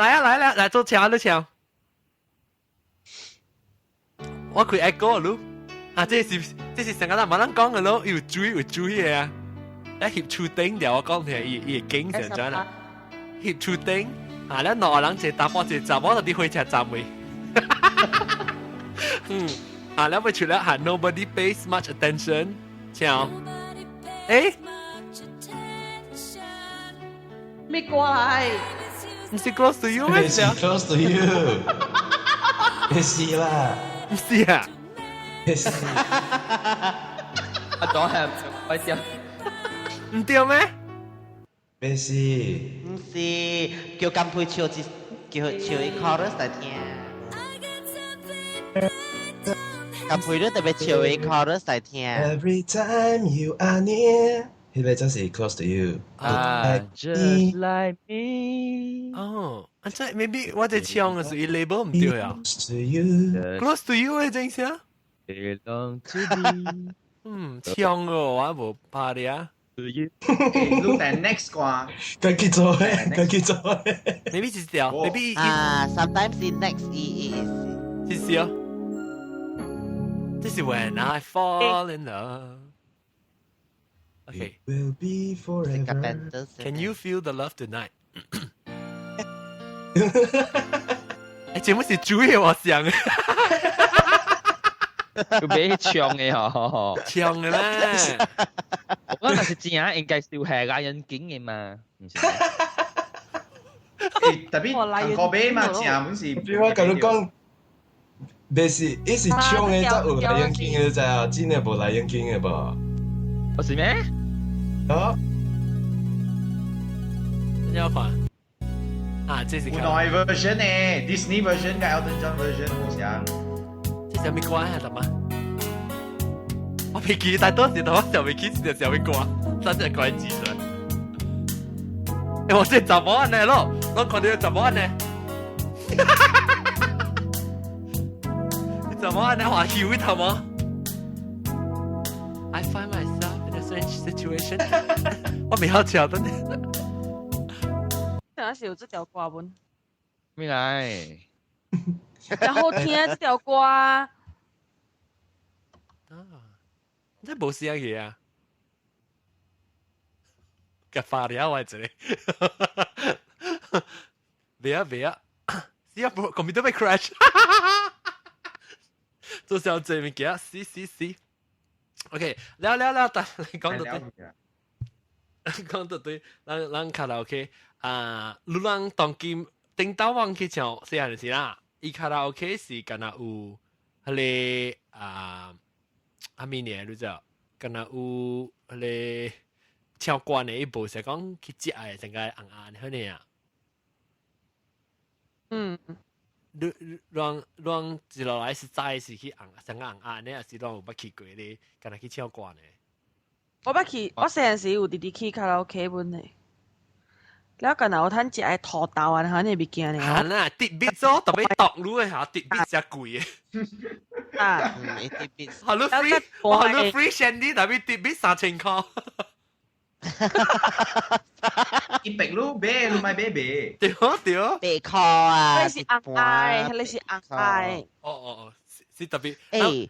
來做茶都唱。我開 echo 咯。啊，這是成個人冇人講嘅咯，要注意嘅啊！一協出頂掉我講係伊經成咗啦，協出頂啊！咧內人就搭波就站，我到啲開車站位。啊，咧咪除咗係 Nobody pays much attention， 唱，誒，咩歌嚟？唔是 Close to You 咩？唔是 Close to You， 唔是啦，唔是啊。阿左係快啲，唔對咩？咩事？唔是，叫金配唱一 chorus 嚟聽。金配都特別唱一 chorus 嚟聽。Every time you are near，呢個真係 Close to You。Just like me。哦，啊，即係 maybe 我哋唱嘅屬於 label 唔對啊。Close to You。Close to You 嘅正聲。Belong to me。唱嘅我冇怕你啊。Look at next 歌。繼續做。Maybe 是條 ，maybe sometimes the next is。是哦。這是 When I Fall in Love。Okay. Will be forever. Can you feel the love tonight？ 誒，節目是主嘅我想嘅。要俾唱嘅嗬，唱嘅啦。我嗰陣時正應該是係亞人景嘅嘛，唔是？特別韓國俾嘛正本是。比我咁樣講，未是，一是唱嘅則有亞人景嘅咋，真係無亞人景嘅噃。我是咩？啊？你要看。啊，这是有內 version 呢 ，Disney version 跟 Elton John version 好像。这什么歌啊？怎么？我未记，但当时我就未记是什么歌，真係怪記咗。我即係怎麼按呢咯？我看到怎麼按呢？你怎麼按呢？話曉頭嗎 ？I find myself in a strange situation 。我未好笑真嘅。嗰時有這條歌本，咩嚟？真好聽啊！這條歌啊，真係冇試嘢啊！嘅發料或者，別啊別啊，試下部 computer 被 crash， 做小這物件，試。OK，聊，但你講到對，講到對，咱卡拉 OK 啊，你人當今頂到網去唱細漢時啦，伊卡拉 OK 是敢若有迄個啊，阿咪呢？你知道？敢若有迄個。唱慣的一部是講去接愛成個紅紅嗰啲啊。讓接落來是真是去成個紅紅呢，還是讓有捌去過咧？敢若去唱慣的。我捌去，我細陣時有直直去卡拉 OK 本嘅。แล้วกัน有攤接愛土豆啊，嗰啲物件咧。係啦，跌筆咗特別獨路嘅嚇，跌筆真貴嘅。啊，一啲必係咯 free， 我係咯 free Shandy，特別跌筆3000塊。一百路買，路買買。對。被 call 啊！你是紅愛，你是紅愛。哦，是特別。誒，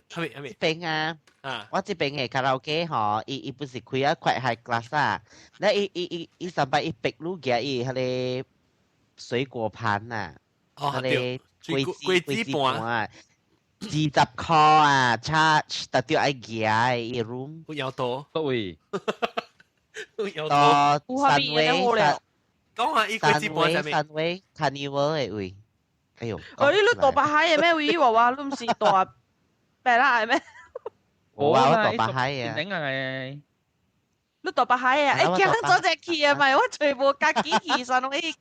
係咪？邊啊？我這邊嘅卡拉 OK 嗬，伊不是開一塊 high class 啊，那伊上擺伊白路嘅伊迄個水果盤啊，迄個桂枝盤啊，20塊啊 ，charge 特掉愛夾伊 room。不要多。不會。三位，講下伊桂枝盤係咪？三位 carnival 嘅位，哎呦！哦，你大白蟹嘅咩位話話，你唔是大白啦係咩？我話我大白蟹啊！頂啊！你大白蟹啊！誒，驚咗隻鰭啊！咪我全部隔幾鰭上都已經。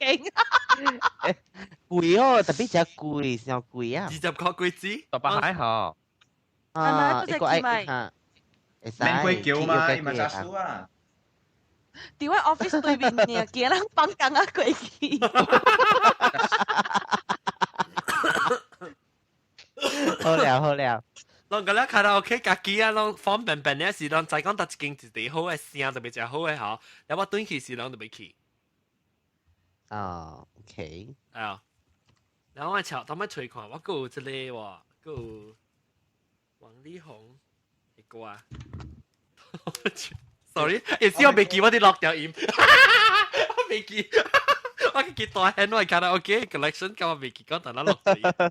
貴哦，特別只貴，上貴啊！20塊桂枝，大白蟹嗬。係咪？嗰隻鰭咪？免貴叫嘛，伊咪炸酥啊！點解 office 對面呢？見人放緊啊鬼氣！好了。啷個咧卡拉 OK 家己啊，啷方便便咧是啷再講搭一間一地好嘅聲特別正好嘅嗬，有我短期是啷特別去。OK。係啊，然後我瞧，他們吹看，我有這裡喎，有王力宏嘅歌啊。Sorry， 意思我未記我啲落掉音，我未記，我記大hand我卡拉 OK collection，咁我未記講但係落掉。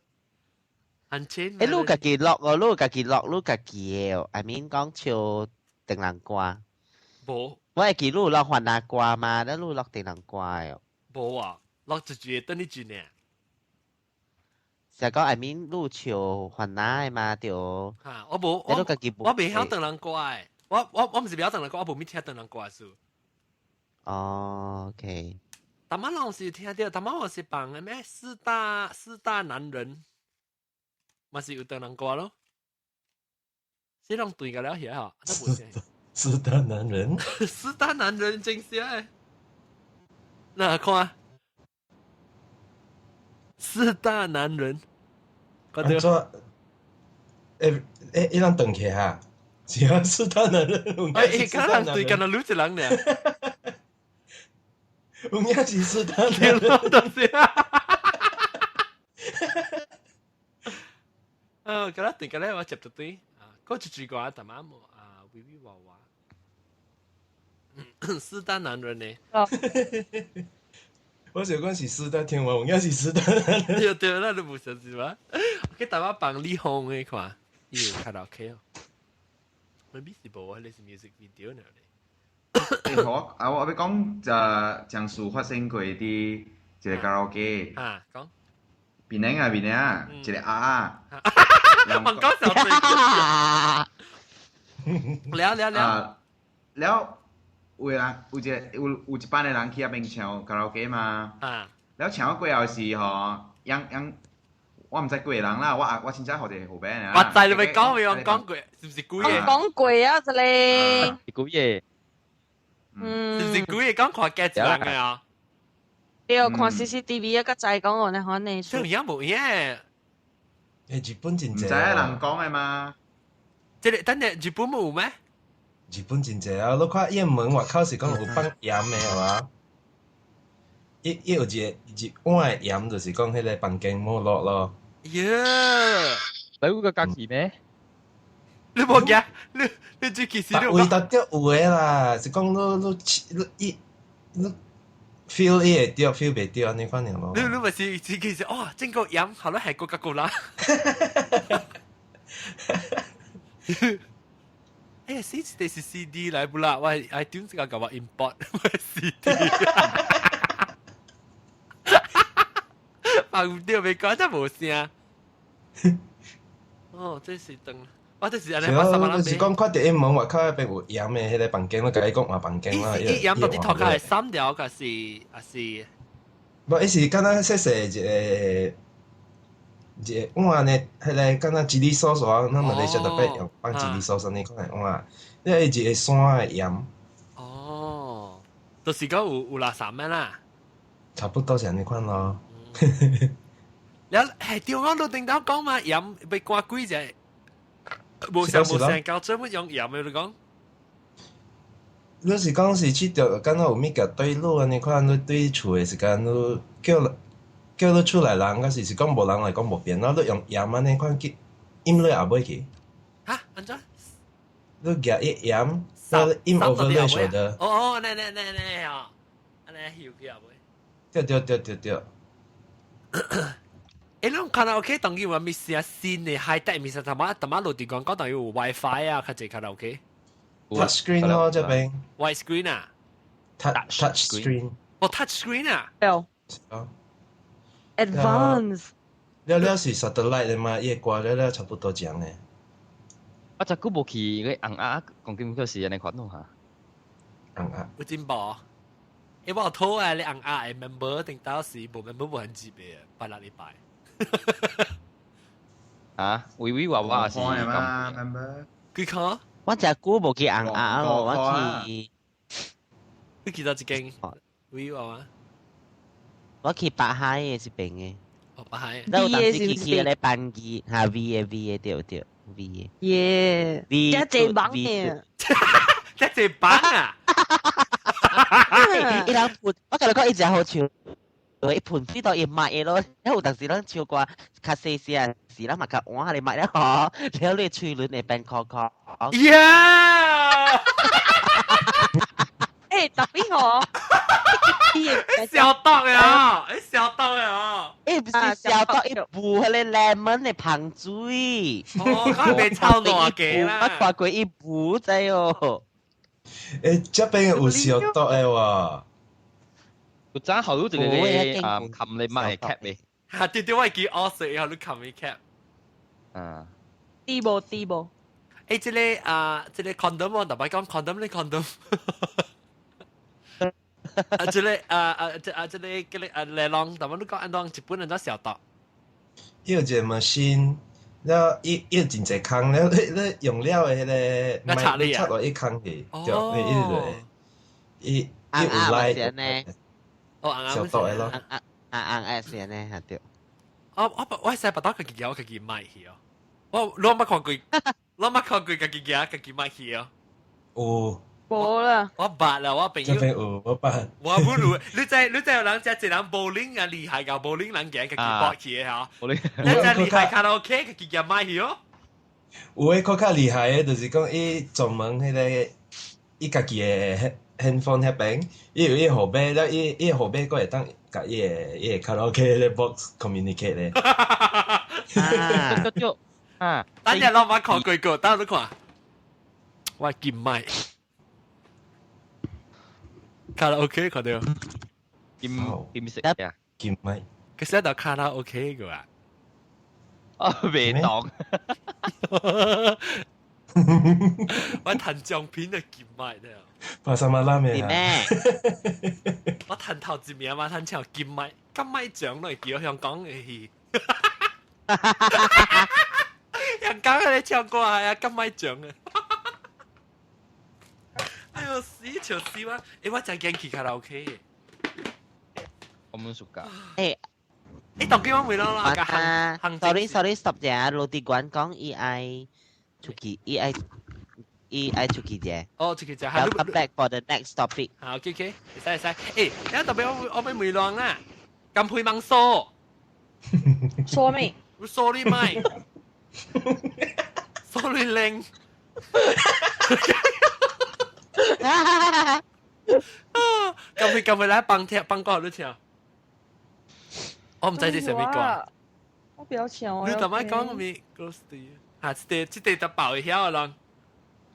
很淺。你家己落哦，你家己嘅 ，I mean 講唱定人歌。冇。我係記你落雲南歌嘛，你落定人歌哦。冇啊，落一句等你句呢。就講 I mean 你唱雲南嘛就。嚇，我冇，我未曉定人歌誒。我唔是表等人歌，我冇咩聽等人歌數。哦 ，OK。但係我是聽到，但係我是放嘅咩四大男人，咪是有等人歌咯。是啷對個了嘢嚇？四大男人。四大男人真係誒。嗱，看。四大男人。安怎？一人等起哈。是啊，四大男人，有影是四大男人。對，干那女一人呢？有影是四大男人。就是啊。干那對干那我接到對啊，嗰一句歌大媽冇啊，微微娃娃。四大男人呢？我想講是四大天王，有影是四大男人。對，那都冇相信嘛。我給大媽放李紅嘅看，伊有卡拉 OK 哦。Maybe 是無啊，你是 music video 呢？我要講講述發生過啲一個卡拉 OK。啊，講。邊個啊？一個啊。問講小嘴。了。有一班嘅人去那邊唱卡拉 OK 嘛。แล้ว請我過後是嗬，我唔知幾個人啦，我凊彩學哋後邊啊。我知你咪講咪講過，是唔是古嘢？講貴啊，這裡。古嘢。是唔是古嘢講看幾人嘅啊？你有看 CCTV 一個仔講我哋可能這樣冇嘢。日本真唔知人講嘅嘛？即係等陣日本冇咩？日本真濟啊！你看雁門外口是講有放鹽嘅係嘛？伊有一碗嘅鹽，就是講迄個房間冇落咯。呀！你嗰個價錢咩？你冇嘅，你最其實你有得着有嘅啦，是講你 feel 伊會着 ，feel 袂着安尼款樣咯。你咪是其實哦，整個飲後來係個個啦。哎呀，CD 是 CD 來不啦？我 iTunes 個搞我 import CD。放掉未講真冇聲。哦，這是燈。我這是安尼發什麼啦？就是講看到一門外口那邊有鹽的迄個房間，我甲你講換房間啦。伊鹽到底頭殼係三條，還是？無，伊是敢若細細一個碗呢，迄個敢若吉利sausauce啊，咱馬來西亞特別用放吉利sauce呢款嘅碗，因為一個山嘅鹽。哦，就是講有垃圾咩啦？差不多是安尼款咯。แล้ว係調我都聽到講嘛，鹽被掛幾隻，冇成夠專門用鹽嘅你講。你是講是去着，敢若有物件對路安尼款，你對厝嘅時間，你叫你厝內人，還是講無人來講無變，然後你用鹽安尼款去飲落也袂去。嚇，安怎？你夾一鹽，你飲 overload 咗的。哦，那哦，安尼有嘅袂。對。誒，你卡拉 OK 當然話咪試下先嘅 high tech，咪實頭晚落地講當然有 WiFi 啊，佢隻卡拉 OK。Touch screen 咯，這邊。White screen 啊 ？Touch screen。哦 ，touch screen 啊。有。Advance。了是 satellite 嘅嘛，伊掛了差不多這樣嘅。我就估冇去嗰紅鴨講緊嗰時人哋款咯嚇。紅鴨。有進步。因為我拖啊，你紅鴨嘅 member 定到時冇 member 冇人接嘅，拜六禮拜。啊，微微娃娃是咁 member。幾個？我只久無去紅鴨咯，我去。你記得一間？微娃娃。我去北海嘅是邊嘅。哦，北海。然後當時去咧班機，嚇 V 嘅對 V 嘅。耶！一隻網嘅。一隻版啊！伊人盤，我甲你講，伊只好笑。伊盤飛到伊賣嘅咯，因為有陣時咱超過較細細時，咱嘛較換下你賣咧嗬，然後你喙輪會變殼殼。呀！誒，特別好。小刀呀！小刀呀！誒，不是小刀，伊補迄個 lemon 嘅香水。哦，佢被炒爛嘅啦。我看過伊補仔哦。誒，這邊有小刀嘅喎。佢爭後都淨係啲冚你買 cap 嘅。嚇！對，我係叫我食，然後你冚你 cap。啊。啲噃。誒，即個 condom 我特別講 condom 你 condom。即個嚟浪，特別你講按當日本人都小刀。伊有一個 machine，了伊有真濟空，了你用了嘅迄個，插落一空去，伊有來。哦，啱小刀嘅咯。啱先咧，係對。我使把刀佢自己佢自己買去哦。我冇看過佢自己買去哦。有。冇啦。我捌啦，我朋友。這邊有，我捌。我冇รู้，你知有人一人 bowling 啊厲害㗎 ，bowling 人嘅佢自己博去嘅嚇。你真厲害卡拉 OK 佢自己買去哦。有誒，較厲害嘅，就是講伊專門迄個伊家己嘅。handphone 迄邊，伊有伊後尾，了伊後尾佫會當甲伊個卡拉 OK 咧 box communicate 咧。啊！等陣我買看過個，等你看。我見買卡拉 OK 看到。兼食呀？兼買。佢寫到卡拉 OK 嘅啊。啊，未當。我彈獎品就金麥的。巴沙馬拉咩？點咩？我彈頭一名嘛，彈唱金麥，金麥獎嚟叫香港嘅戲。香港嘅你唱歌係啊，金麥獎嘅。哎呦死笑死啊！我真驚去卡拉 OK。我們暑假。當幾晚回咯啦？sorry stop 啫，老啲講講 EI 出奇 EI 出奇啫。哦，出奇啫。Welcome back for the next topic。好 OK， 會使。而特別我俾梅浪啦，咁配芒梳。說咩？梳你咪，梳你靚。咁佢咧幫歌都唱。我唔知你係咩歌。我比較強。你同我講咪 close to you。啊，這就爆一下咯。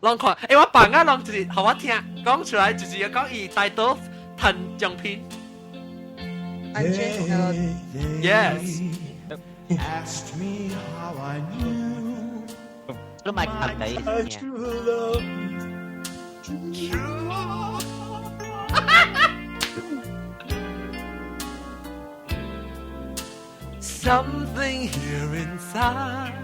浪看，我放啊浪就是，好我聽，講出來就是要講伊帶到彈獎品。Yes。Asked me how I knew. 都咪琴你嘅。Something here inside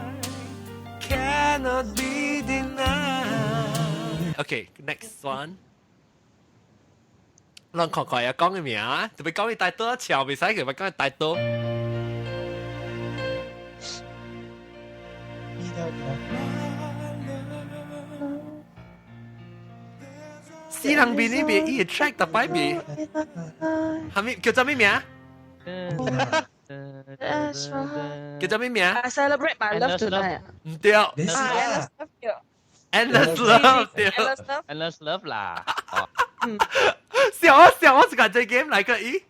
cannot be denied. Okay, next one. 讓看看要講嘅名啊，特別講你帶多潮，未使佢咪講你帶多。西人邊呢邊伊 track 特擺邊，係咪叫做咩名？叫做咩名 I celebrate my love tonight。唔對 ，Endless love 對 ，endless love 啦。笑我是講這 game 來個咦？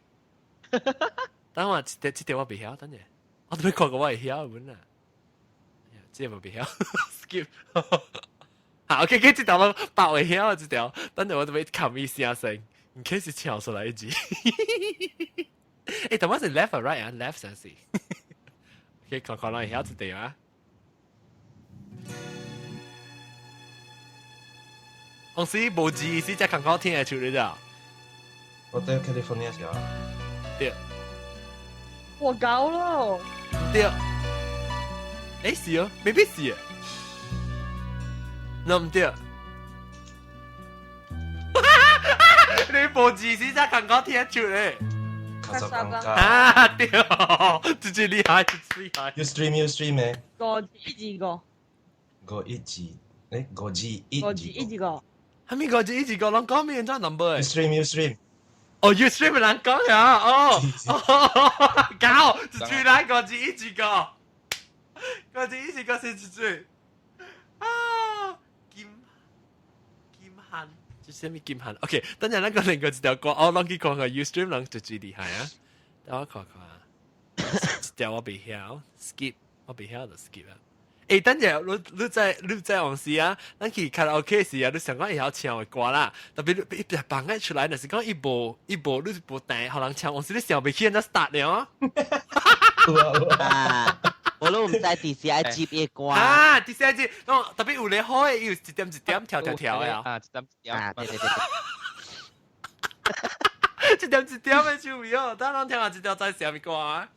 等我這條我未曉，等陣我都未看過我會曉本啊。這冇必要 skip 好 OK 這條我爆會曉這條等陣我都會冚一下聲in case 跳出來一集但我是 left or right 啊 left 先是OK 看看會曉這條啊我是無字是只看看聽得出嚟的我對 California 是啊對我搞咯對是哦，未必是。那唔對。你無字先真係講聽得出咧。卡薩布蘭卡。啊，對，真係厲害，真係厲害。You stream 咩？個字一字個。個一字，個字一字個。係咪個字一字個？人講咩嘢 number？ You stream。哦 ，you stream 人講呀？哦，搞，就最難個字一字個。個字一字個先至最。啊，劍恨，就是咩劍恨 ？OK， 等陣那個另外一條歌，我諗佢講個 Ustream 人就最厲害啊！等我看看啊，一條我未曉 ，skip 我未曉就 skip 啊。等陣你在往時啊，咱去卡拉 OK 時啊，你想講會曉唱嘅歌啦，特別你一放開出來，就是講一部你部帶，互人唱，往時你想未起人 start 了啊！我都唔知第四一接嘅歌啊！第四一節，特別有你好嘅，要一點一點跳嘅啊！啊，一點一點啊！對，一點一點嘅唱味哦，等人聽下一條再寫咩歌啊？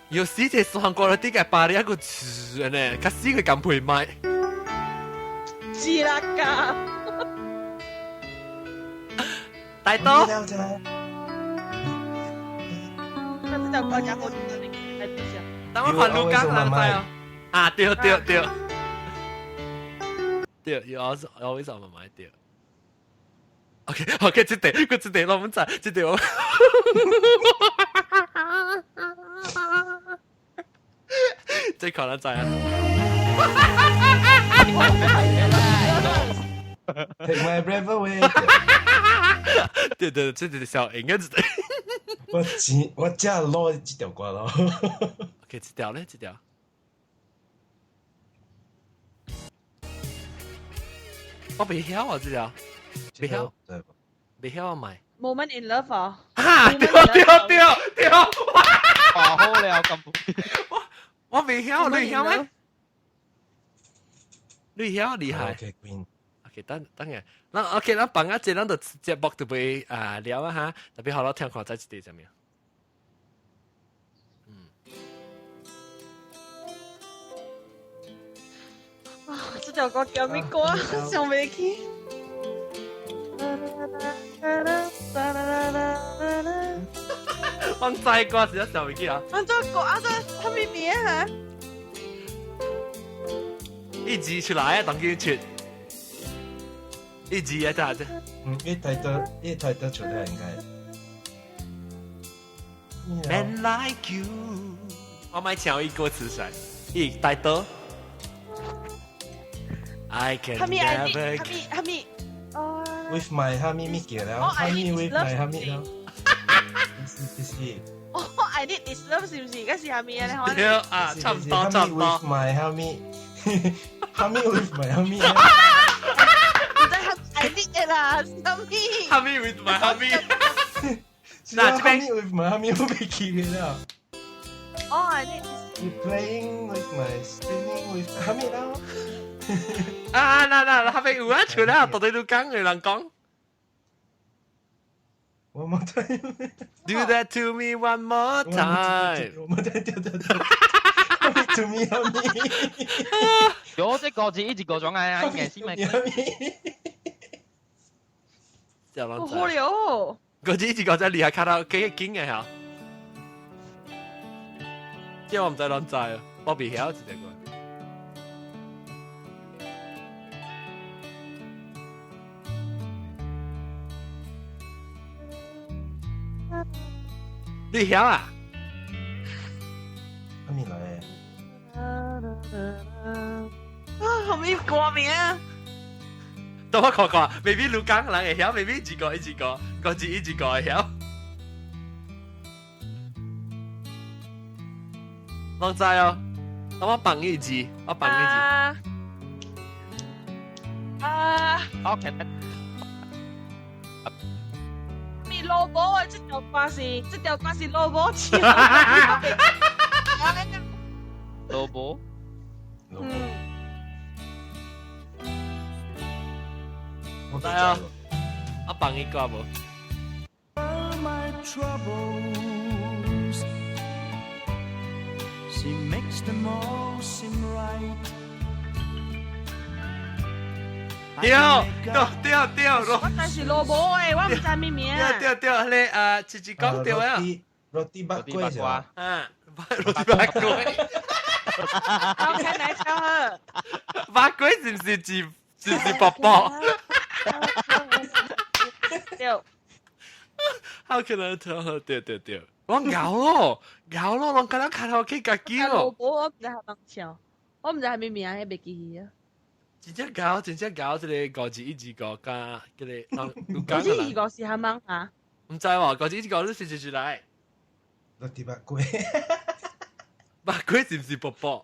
有時隻韓國人啲嘅巴黎一個詞呢，佢死佢咁配麥。知啦㗎。大多。但是就講有冇喺邊上？等我看盧剛人在哦。啊，對，you always on my mind 對。OK， 這條我唔知，這條。這可能在啊。Take my breath away 對，這條小應該是。我真係攞呢條歌咯。OK， 這條呢？這條。我未曉啊，這條。未曉啊，買。Moment in love 啊！啊！對，哇，好了。有咁我未曉，你曉咩？你曉厲害。OK， 等下，那 OK， 咱放一節，咱就節目就會聊啊哈，特別好啦，聽看再一啲怎麼樣？這條歌叫咩歌啊？想未起。我知歌是一首記啊。我做歌啊，他咪名啊？一字出來啊，當佢出。一字啊，咋啫？一睇得出來應該。Man like you， 我買唱一歌詞出來，帶到。I can never。哈咪。With my 哈咪咪叫了，哈咪 with my 哈咪咯。哦 ，I need this love 是唔是？而家是哈咪啊？你看。對啊，差唔多差唔多。With my 哈咪，哈咪 with my 哈咪。唔使哈 I need 嘅啦，哈咪。哈咪 with my 哈咪。嗱，哈咪 with my 哈咪好被叫嘅啦。哦，I need。You playing with my spinning with 哈咪咯。嗱，哈咪有啊，出啦，到底都講嘅人講。One more time. Do that to me one more time. One more time. To me, honey. 有這個字一直個種啊，應該是咪？好好了。個字一直個在厲害，卡到幾勁嘅嚇。即係我唔使亂知啊，我未曉一隻個。你曉啊？阿咪來。後面歌名啊？等我看看，未必錄講人會曉，未必一個，個字一個會曉。我知哦，等我放一字，我放一字。OK。蘿蔔啊！這條歌是蘿蔔詞。蘿蔔。我知啊，我放一個冇。My troubles, she makes them all seem right. 對，我但是蘿蔔誒，我唔知咩名。對，你直接講對啊。roti bát quay是吧？roti bát quay。我看來唱呵。bát quay 是唔是字？是唔是薄薄？對。How can I tell her？對，我咬咯，我今日卡拉 OK 自己咯。蘿蔔我唔知係乜唱，我唔知係咩名，係未記起啊。真正搞，這個個字一字個加嗰啲，嗰啲個是係乜啊？唔知喎，個字一字個都寫出來。roti bát quay。bát quay 是唔是薄薄？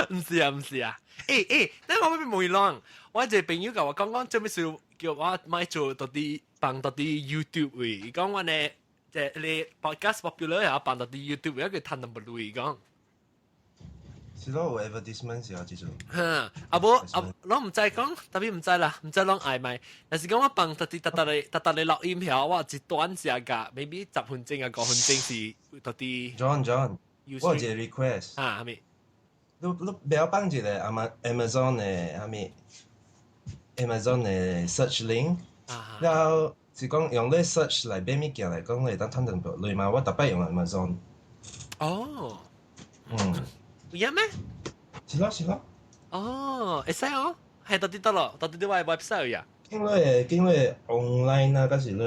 唔是啊！等我邊冇講，我一個朋友甲我講，做咩事叫我買做到啲放到啲 YouTube 位，講我呢。即係你 podcast popular 又放到啲 YouTube 一個攤到冇類講。是咯，有 advertisement 時候記住。我唔知講，特別唔知啦，唔知講嗌咪。但是講我放特啲你錄音條，我一段時間，maybe 10分鐘啊5分鐘是特啲。John，我有一個 request。係咪？你不要放一個Amazon 嘅係咪 ？Amazon 嘅 search link，然後。是講用咧 search 嚟買物件嚟講，你當攤兩類嘛？我特別用 Amazon。哦。有咩？是咯。哦，會使哦，係到啲得咯，到啲啲 website 呀。經過 online 啊，嗰時你。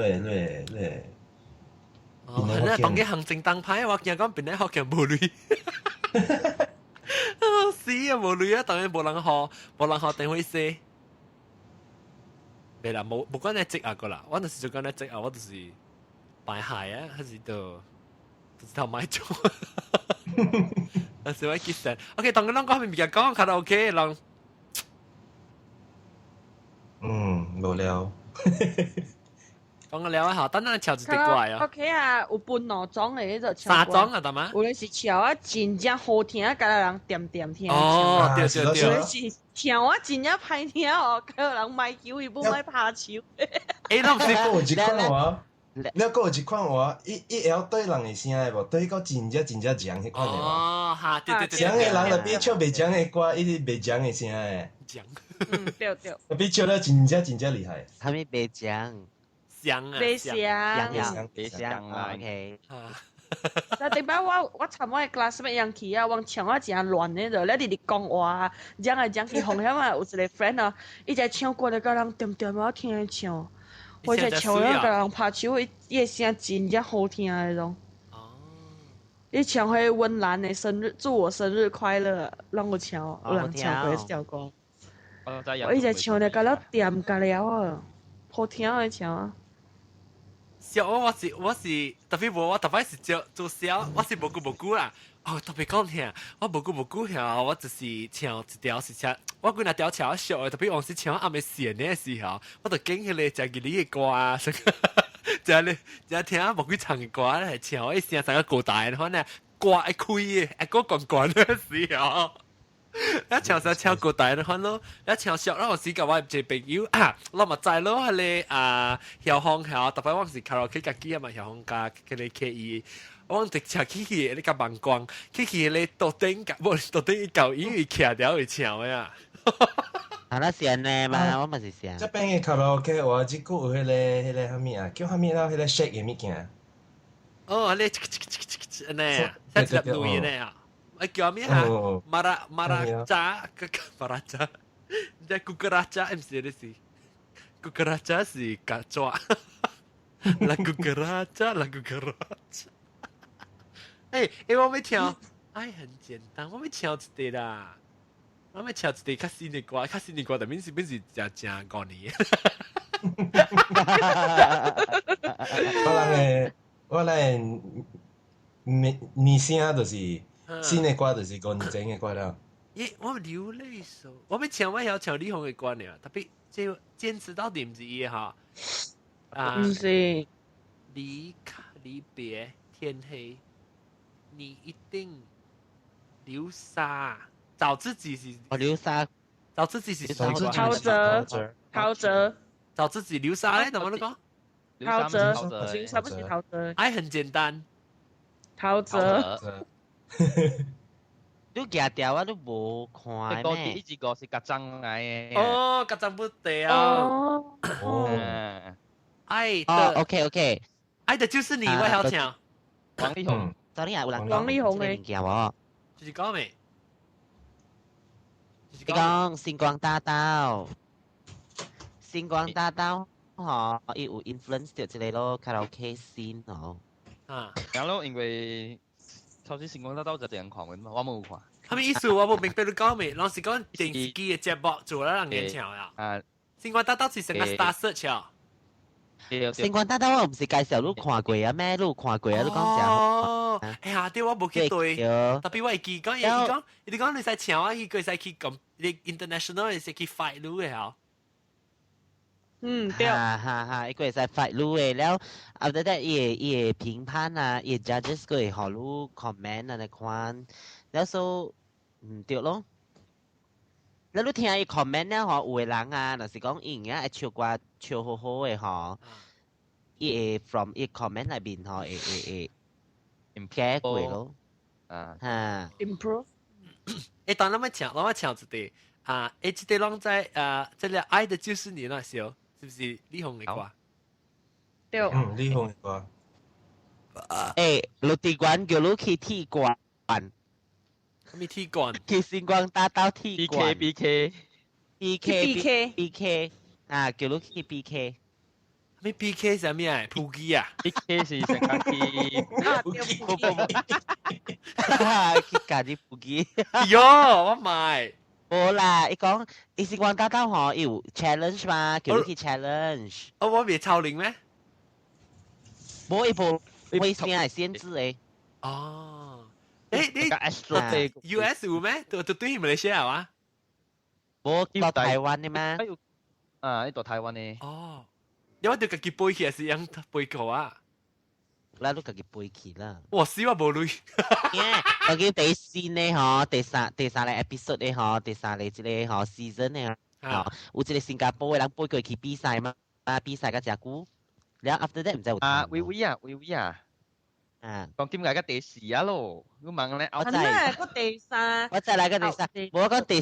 哦，係啦，當嘅行政當牌，我見講邊啲學嘅冇類。死啊冇類啊，當然冇人學定會寫。未啦，冇講你積壓個啦，我就是就講你積壓，我就是擺鞋啊，還是就是頭買咗，還是我結成。OK，同佢兩個係咪而家講卡拉 OK 兩？無聊。講個了啊，等咱跳一啲怪哦。 OK 啊，有分兩種的迄個唱歌。三種啊，大媽。有的是唱啊，真正好聽，甲人點點聽。哦，對對有對。的是唱啊，真正歹聽哦，甲人賣球，伊不賣拍球。誒，那唔是有一款話，了個有一款話，伊會曉對人的聲的無，對個真正強迄款的話。哦，哈，對對對。強的人就比唱袂強的歌，伊是袂強的聲的。強。對對。就比唱得真正厲害。他們袂講。香啊，袂香，別香啊 ，OK。那頂擺我參我嘅 classmate 樣去啊，往唱啊真亂嘅就，你哋講話，講來講去，紅險啊，有一個 friend 啊，伊就唱歌就甲人點點啊聽唱，或者唱了甲人拍手，伊嘅聲真正好聽嗰種。哦。伊唱迄溫嵐嘅生日，祝我生日快樂，讓我唱，有人唱過呢條歌。我伊就唱就甲了點甲了啊，好聽嘅唱啊。小我是特別無，我特別是做小，我是無久啦。哦，特別講聽，我無久嚇，我就是唱一條是唱，我幾若條唱小嘅，特別往時唱暗暝線嘅時候，我就經起嚟就記你嘅歌啊，就聽無幾唱嘅歌咧，唱我一聲成個高大，然後呢歌一開嘅，一個滾嘅時候。一唱上唱過大看咯，一唱小啦，我時間我一個朋友啊，我咪知咯，係你小紅校，特別我是卡拉 OK 家己啊嘛，小紅家佢哋 KE，我直唱起去，你個盲光，起去你到頂個，冇到頂舊音樂徛掉會唱嘅啊。啊，那是安尼嘛，我嘛是這樣。這邊嘅卡拉 OK 話，即個有迄個蝦米啊，叫蝦米啦，迄個 shake 嘅物件。哦，你安尼啊，一隻錄音嘅啊。叫咩啊？馬拉扎，即係cucaracha，唔是的是cucaracha是曱甴，la cucaracha。誒，我咪跳，愛很簡單，我咪跳一個啦，我咪跳一個較新的歌，較新的歌，但係真過年。我嚟年聲就是。新的歌就是過年前的歌了。咦，我流淚手，我咪唱我曉唱李紅嘅歌呢，特別就堅持到底唔是伊哈。唔是。離別天黑，你一定流沙，找自己是。哦，流沙。找自己是。陶喆。找自己流沙咧，怎麼講？陶喆，流沙不是陶喆。愛很簡單。陶喆。你夾條啊，你無看咩？嗰啲一個是曱甴嚟嘅。哦，曱甴不對啊。哦。愛的。OK。愛的就是你，我曉唱。王力宏。昨天有人王力宏嘅。就是講咩？你講星光大道，星光大道，嗬，伊有 influence 到一個咯卡拉 OK scene 嗬。啊。然後因為。頭先星光大道就這樣看嘅嘛，我冇看。係咪意思我冇明白你講咩？老實講，電視機嘅節目做咗人演唱呀。啊，星光大道是成個 star search 啊。星光大道我唔是介紹你看過啊咩？你有看過啊？你講啥？哦，哎呀，對我冇記對。特別我記講，你講你使唱啊，佢使去咁，你 international 你使去 fight 路嘅嚇。對。伊個會使 fight 路嘅，แล้ว after that 伊會評判啊，伊 judges 個會互你 comment 啊嚟看，แล้ว so 對咯。แล้ว你聽伊 comment 咧，嗬，有個人啊，若是講伊啊，唱歌唱好好嘅，嗬，伊會 from 伊 comment 裏邊，嗬，會改過咯。嚇。improve。誒，當我唱一個啊，一個攏在這個愛的就是你那時候。是不是李紅嘅歌？對。李紅嘅歌。陸地館叫你去踢館。咩踢館？去星光大道踢館。BK。啊，叫你去 BK。咩 BK 係咩啊？撲機啊 ？BK 是成間去。去家啲撲機。喲，我買。冇啦，伊講伊星光大道嗬有 challenge 嘛，叫你去 challenge。我未超齡咩？冇伊部會先係限制誒。哦，你 US 有咩？對馬來西亞啊？冇到台灣嘅咩？啊，呢度台灣嘅。哦，你我就自己背起还是样背稿啊？啦，你家己背起啦。我死我冇累。究竟第4呢？嗬，第三個 episode 呢？嗬，第三個一個嗬 season 呢？嗬，有一個新加坡嘅人背過去比賽嘛？比賽個只久，然後 after that 唔知有啊，威啊！講點解個第4啊咯？我問咧，係咩？個第3，我知啦，個第3，冇講第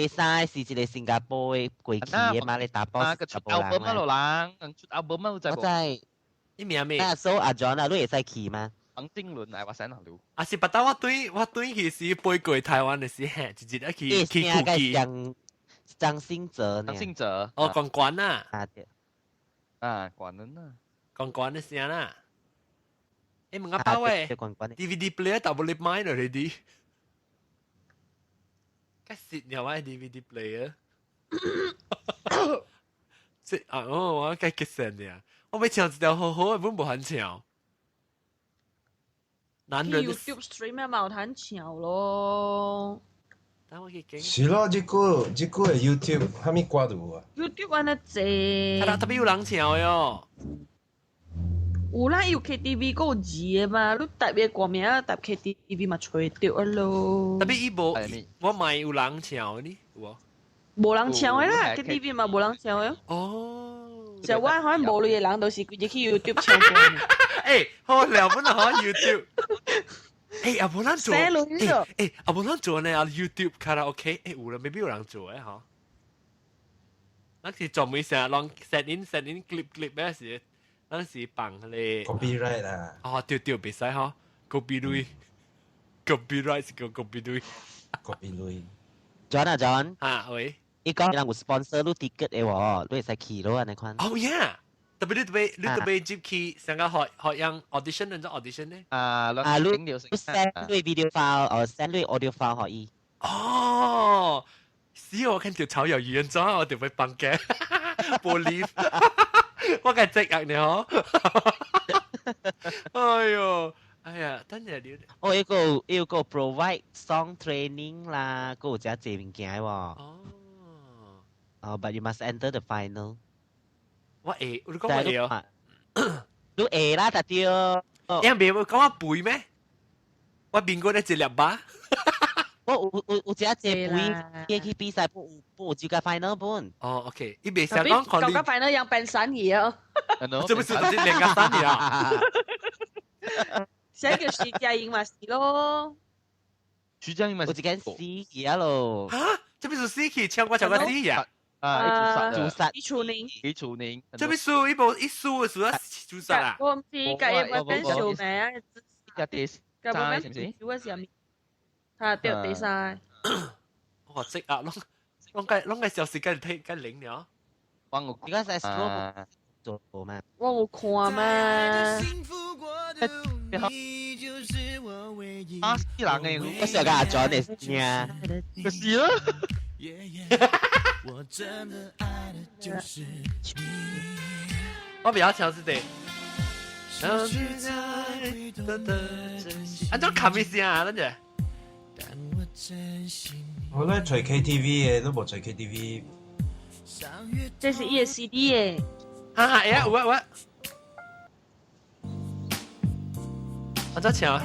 3是一個新加坡嘅過去嘅嘛？你打波個出 album 啊，老人，出 album 啊，我知。你名咩？啊，所以阿 John 啊，你會使去嗎？黃靖倫係話想行路。啊是，不但我對其實背過台灣嘅時候，直接去古記。張信哲。哦，關關啊。啊，關人啊。關關嘅聲啦。誒，問我包喂 ，DVD player double lip mine already。梗係有啊 DVD player。即啊，我梗係神呀！我咪唱一條好好嘅，本無很唱。男人 YouTube stream 咪冇很唱咯。等我去見。是咯，這個係 YouTube，蝦米歌度啊 ？YouTube 安尼濟。特別有人唱喲。有啦，有 KTV 個有字嘅嘛，你特別歌名搭 KTV 嘛吹掉咯。特別伊無，我咪有人唱呢，有無人唱嘅啦 ，KTV 嘛無人唱嘅。哦，就我可能無類嘅人都是直接去 YouTube 唱歌。誒，好聊本來可 YouTube。誒，阿無人做，誒，阿無人做呢？阿 YouTube 卡拉 OK，誒，有啦，未必有人做嘅嗬。嗰時做每成日浪 set in clip 嗰時。嗰時放咧 copyright 啊！哦，對，別使嗬 ，copyright 是叫 copyright。John 啊，喂，伊講人有 sponsor 你 ticket 嘅喎，你會使去咯，安尼款。哦呀，特別接去成個學樣 audition 人做 audition 咧。你 send 對 video file 或 send 對 audio file 可以。哦，是我看條草有語言裝，我哋會幫嘅玻璃。我梗係積壓你嗬，哎呀，等陣了。哦，一個 provide song training 啦，嗰有只濟物件喎。哦。But you must enter the final。我會，你講我會哦。你會啦，特啲哦。你唔係講我背咩？我邊個咧一粒吧？我只隻背去比賽，不有資格 final 本。哦 ，OK，你未想講考慮。嗰個 final yang pensan嘢。這不是兩個三年啊？寫叫徐佳瑩嘛是咯。徐佳瑩嘛有一間死嘢咯。啊，這不是死去唱歌唱個死嘢？自殺。李楚寧。這不是一輸自殺啦？我唔知，計我跟小名。第三是唔是？係掉第三。我積壓攏個小時間睇緊領了。而家在 slow 做咩？我有看咩？啊，是人嘅，我小個阿 John 嚟聽，個是咯。我比較想是啲。安怎冚一聲啊？等陣。我咧隨 KTV 嘅都冇隨 KTV。這是伊個 CD 嘅。啊呀，我怎唱啊？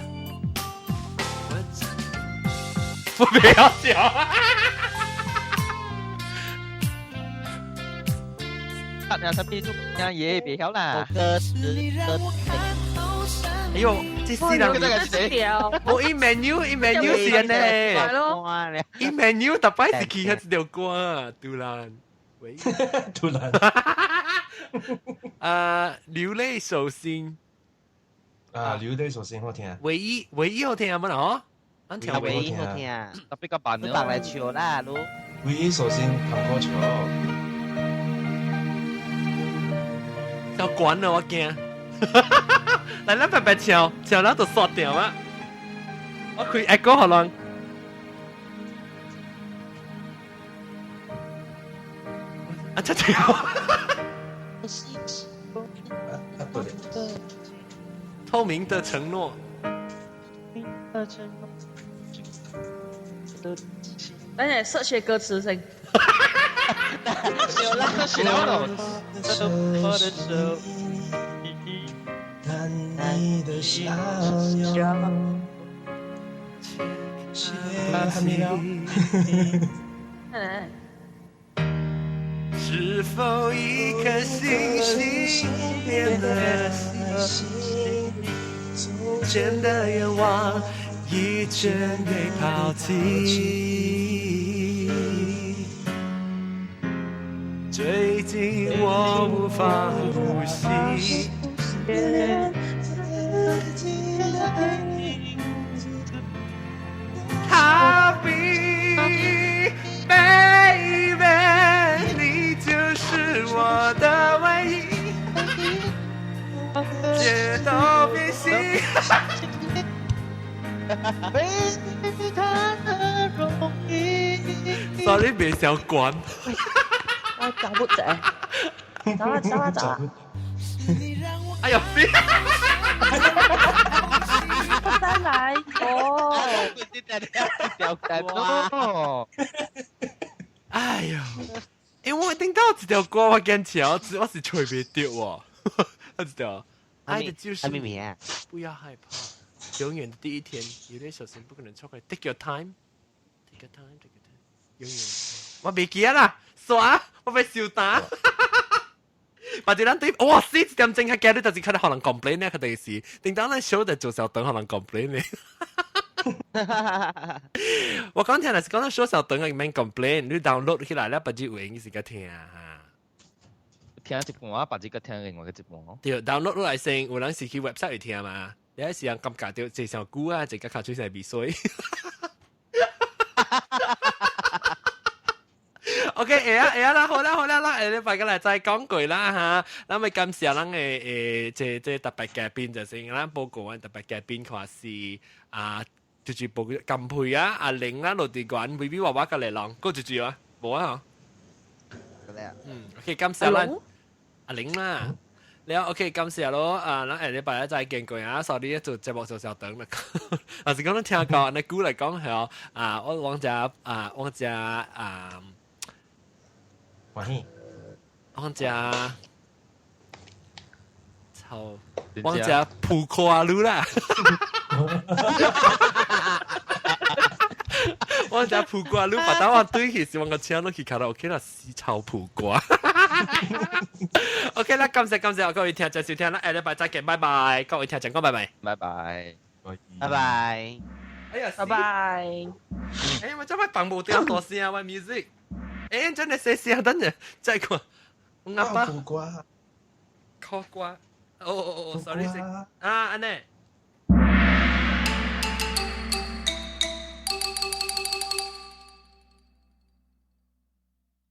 我不要笑。啊，身邊做咩嘢？別曉啦。哎呦，這四人我 Emmanuel 是人咧，Emmanuel 特擺是佢一條歌，杜蘭，喂，杜蘭，流淚手心，流淚手心好聽，唯一好聽啊，乜嗬？安聽唯一好聽，特別個版你白來唱啦，你唯一手心彈歌唱，要關啦，我驚。但咱白白唱，唱咱就刷掉啊！我開 echo 好lang。啊，這條。透明的承諾。等陣search 歌詞先。有啦，是了，我的手，看你的笑容，还没了。是否一颗星星变得星星，间的愿望已全被抛弃。最近我无法呼吸。逃避 ，baby， 你就是我的唯一，街头变心。Sorry， 别小关。我找不着，找啊！哎呀，别！再来哦！哦，哎呦，因为我听到一条歌，我跟乔治，我是吹不掉哦。我知道，爱的就是咪咪啊，不要害怕，永远的第一天，有点小心不可能错过。Take your time，take your time，take your time， 永遠。我未記啦，耍，我被笑打。或者咱對，哇，4點鐘佢記得就是佢哋可能 complain 咧，佢哋是，定當咱 show 就做小等可能 complain 咧。我講聽係講到 show 小等嘅免 complain，你 download 起來咧，不知有影是個聽啊。聽一半，把這個聽另外一半。對 ，download 落來先，有人是去 website 去聽嘛。有啲時間感覺到這首歌啊，這個靠出嚟鼻水。OK， 會啊啦，好啦，你快過來再講句啦嚇。咁咪今時咱即特別嘉賓就先，咱報告特別嘉賓佢是就是報金培啊，阿玲啦，落地館 VV 娃娃過嚟浪，嗰住啊，冇啊嚇。OK， 今時咱阿玲啦。你好 OK， 感謝咯。咱下禮拜再見過啊。sorry， 做節目就稍等啦。還是講咱聽講，你估嚟講係我往只歡喜，往只操，往只蒲跨路啦。往只蒲跨路，把我對起是往個車落去卡拉 OK 啦，死臭蒲跨。OK 啦，感謝各位聽眾收聽啦，下禮拜再見，拜拜，各位聽眾講拜拜，拜拜，拜拜，哎呀，拜拜。哎呀，我做乜放無掉大聲啊？我 music， 哎，真係細聲，等陣再講，我阿爸苦瓜，烤瓜，哦，sorry，安尼。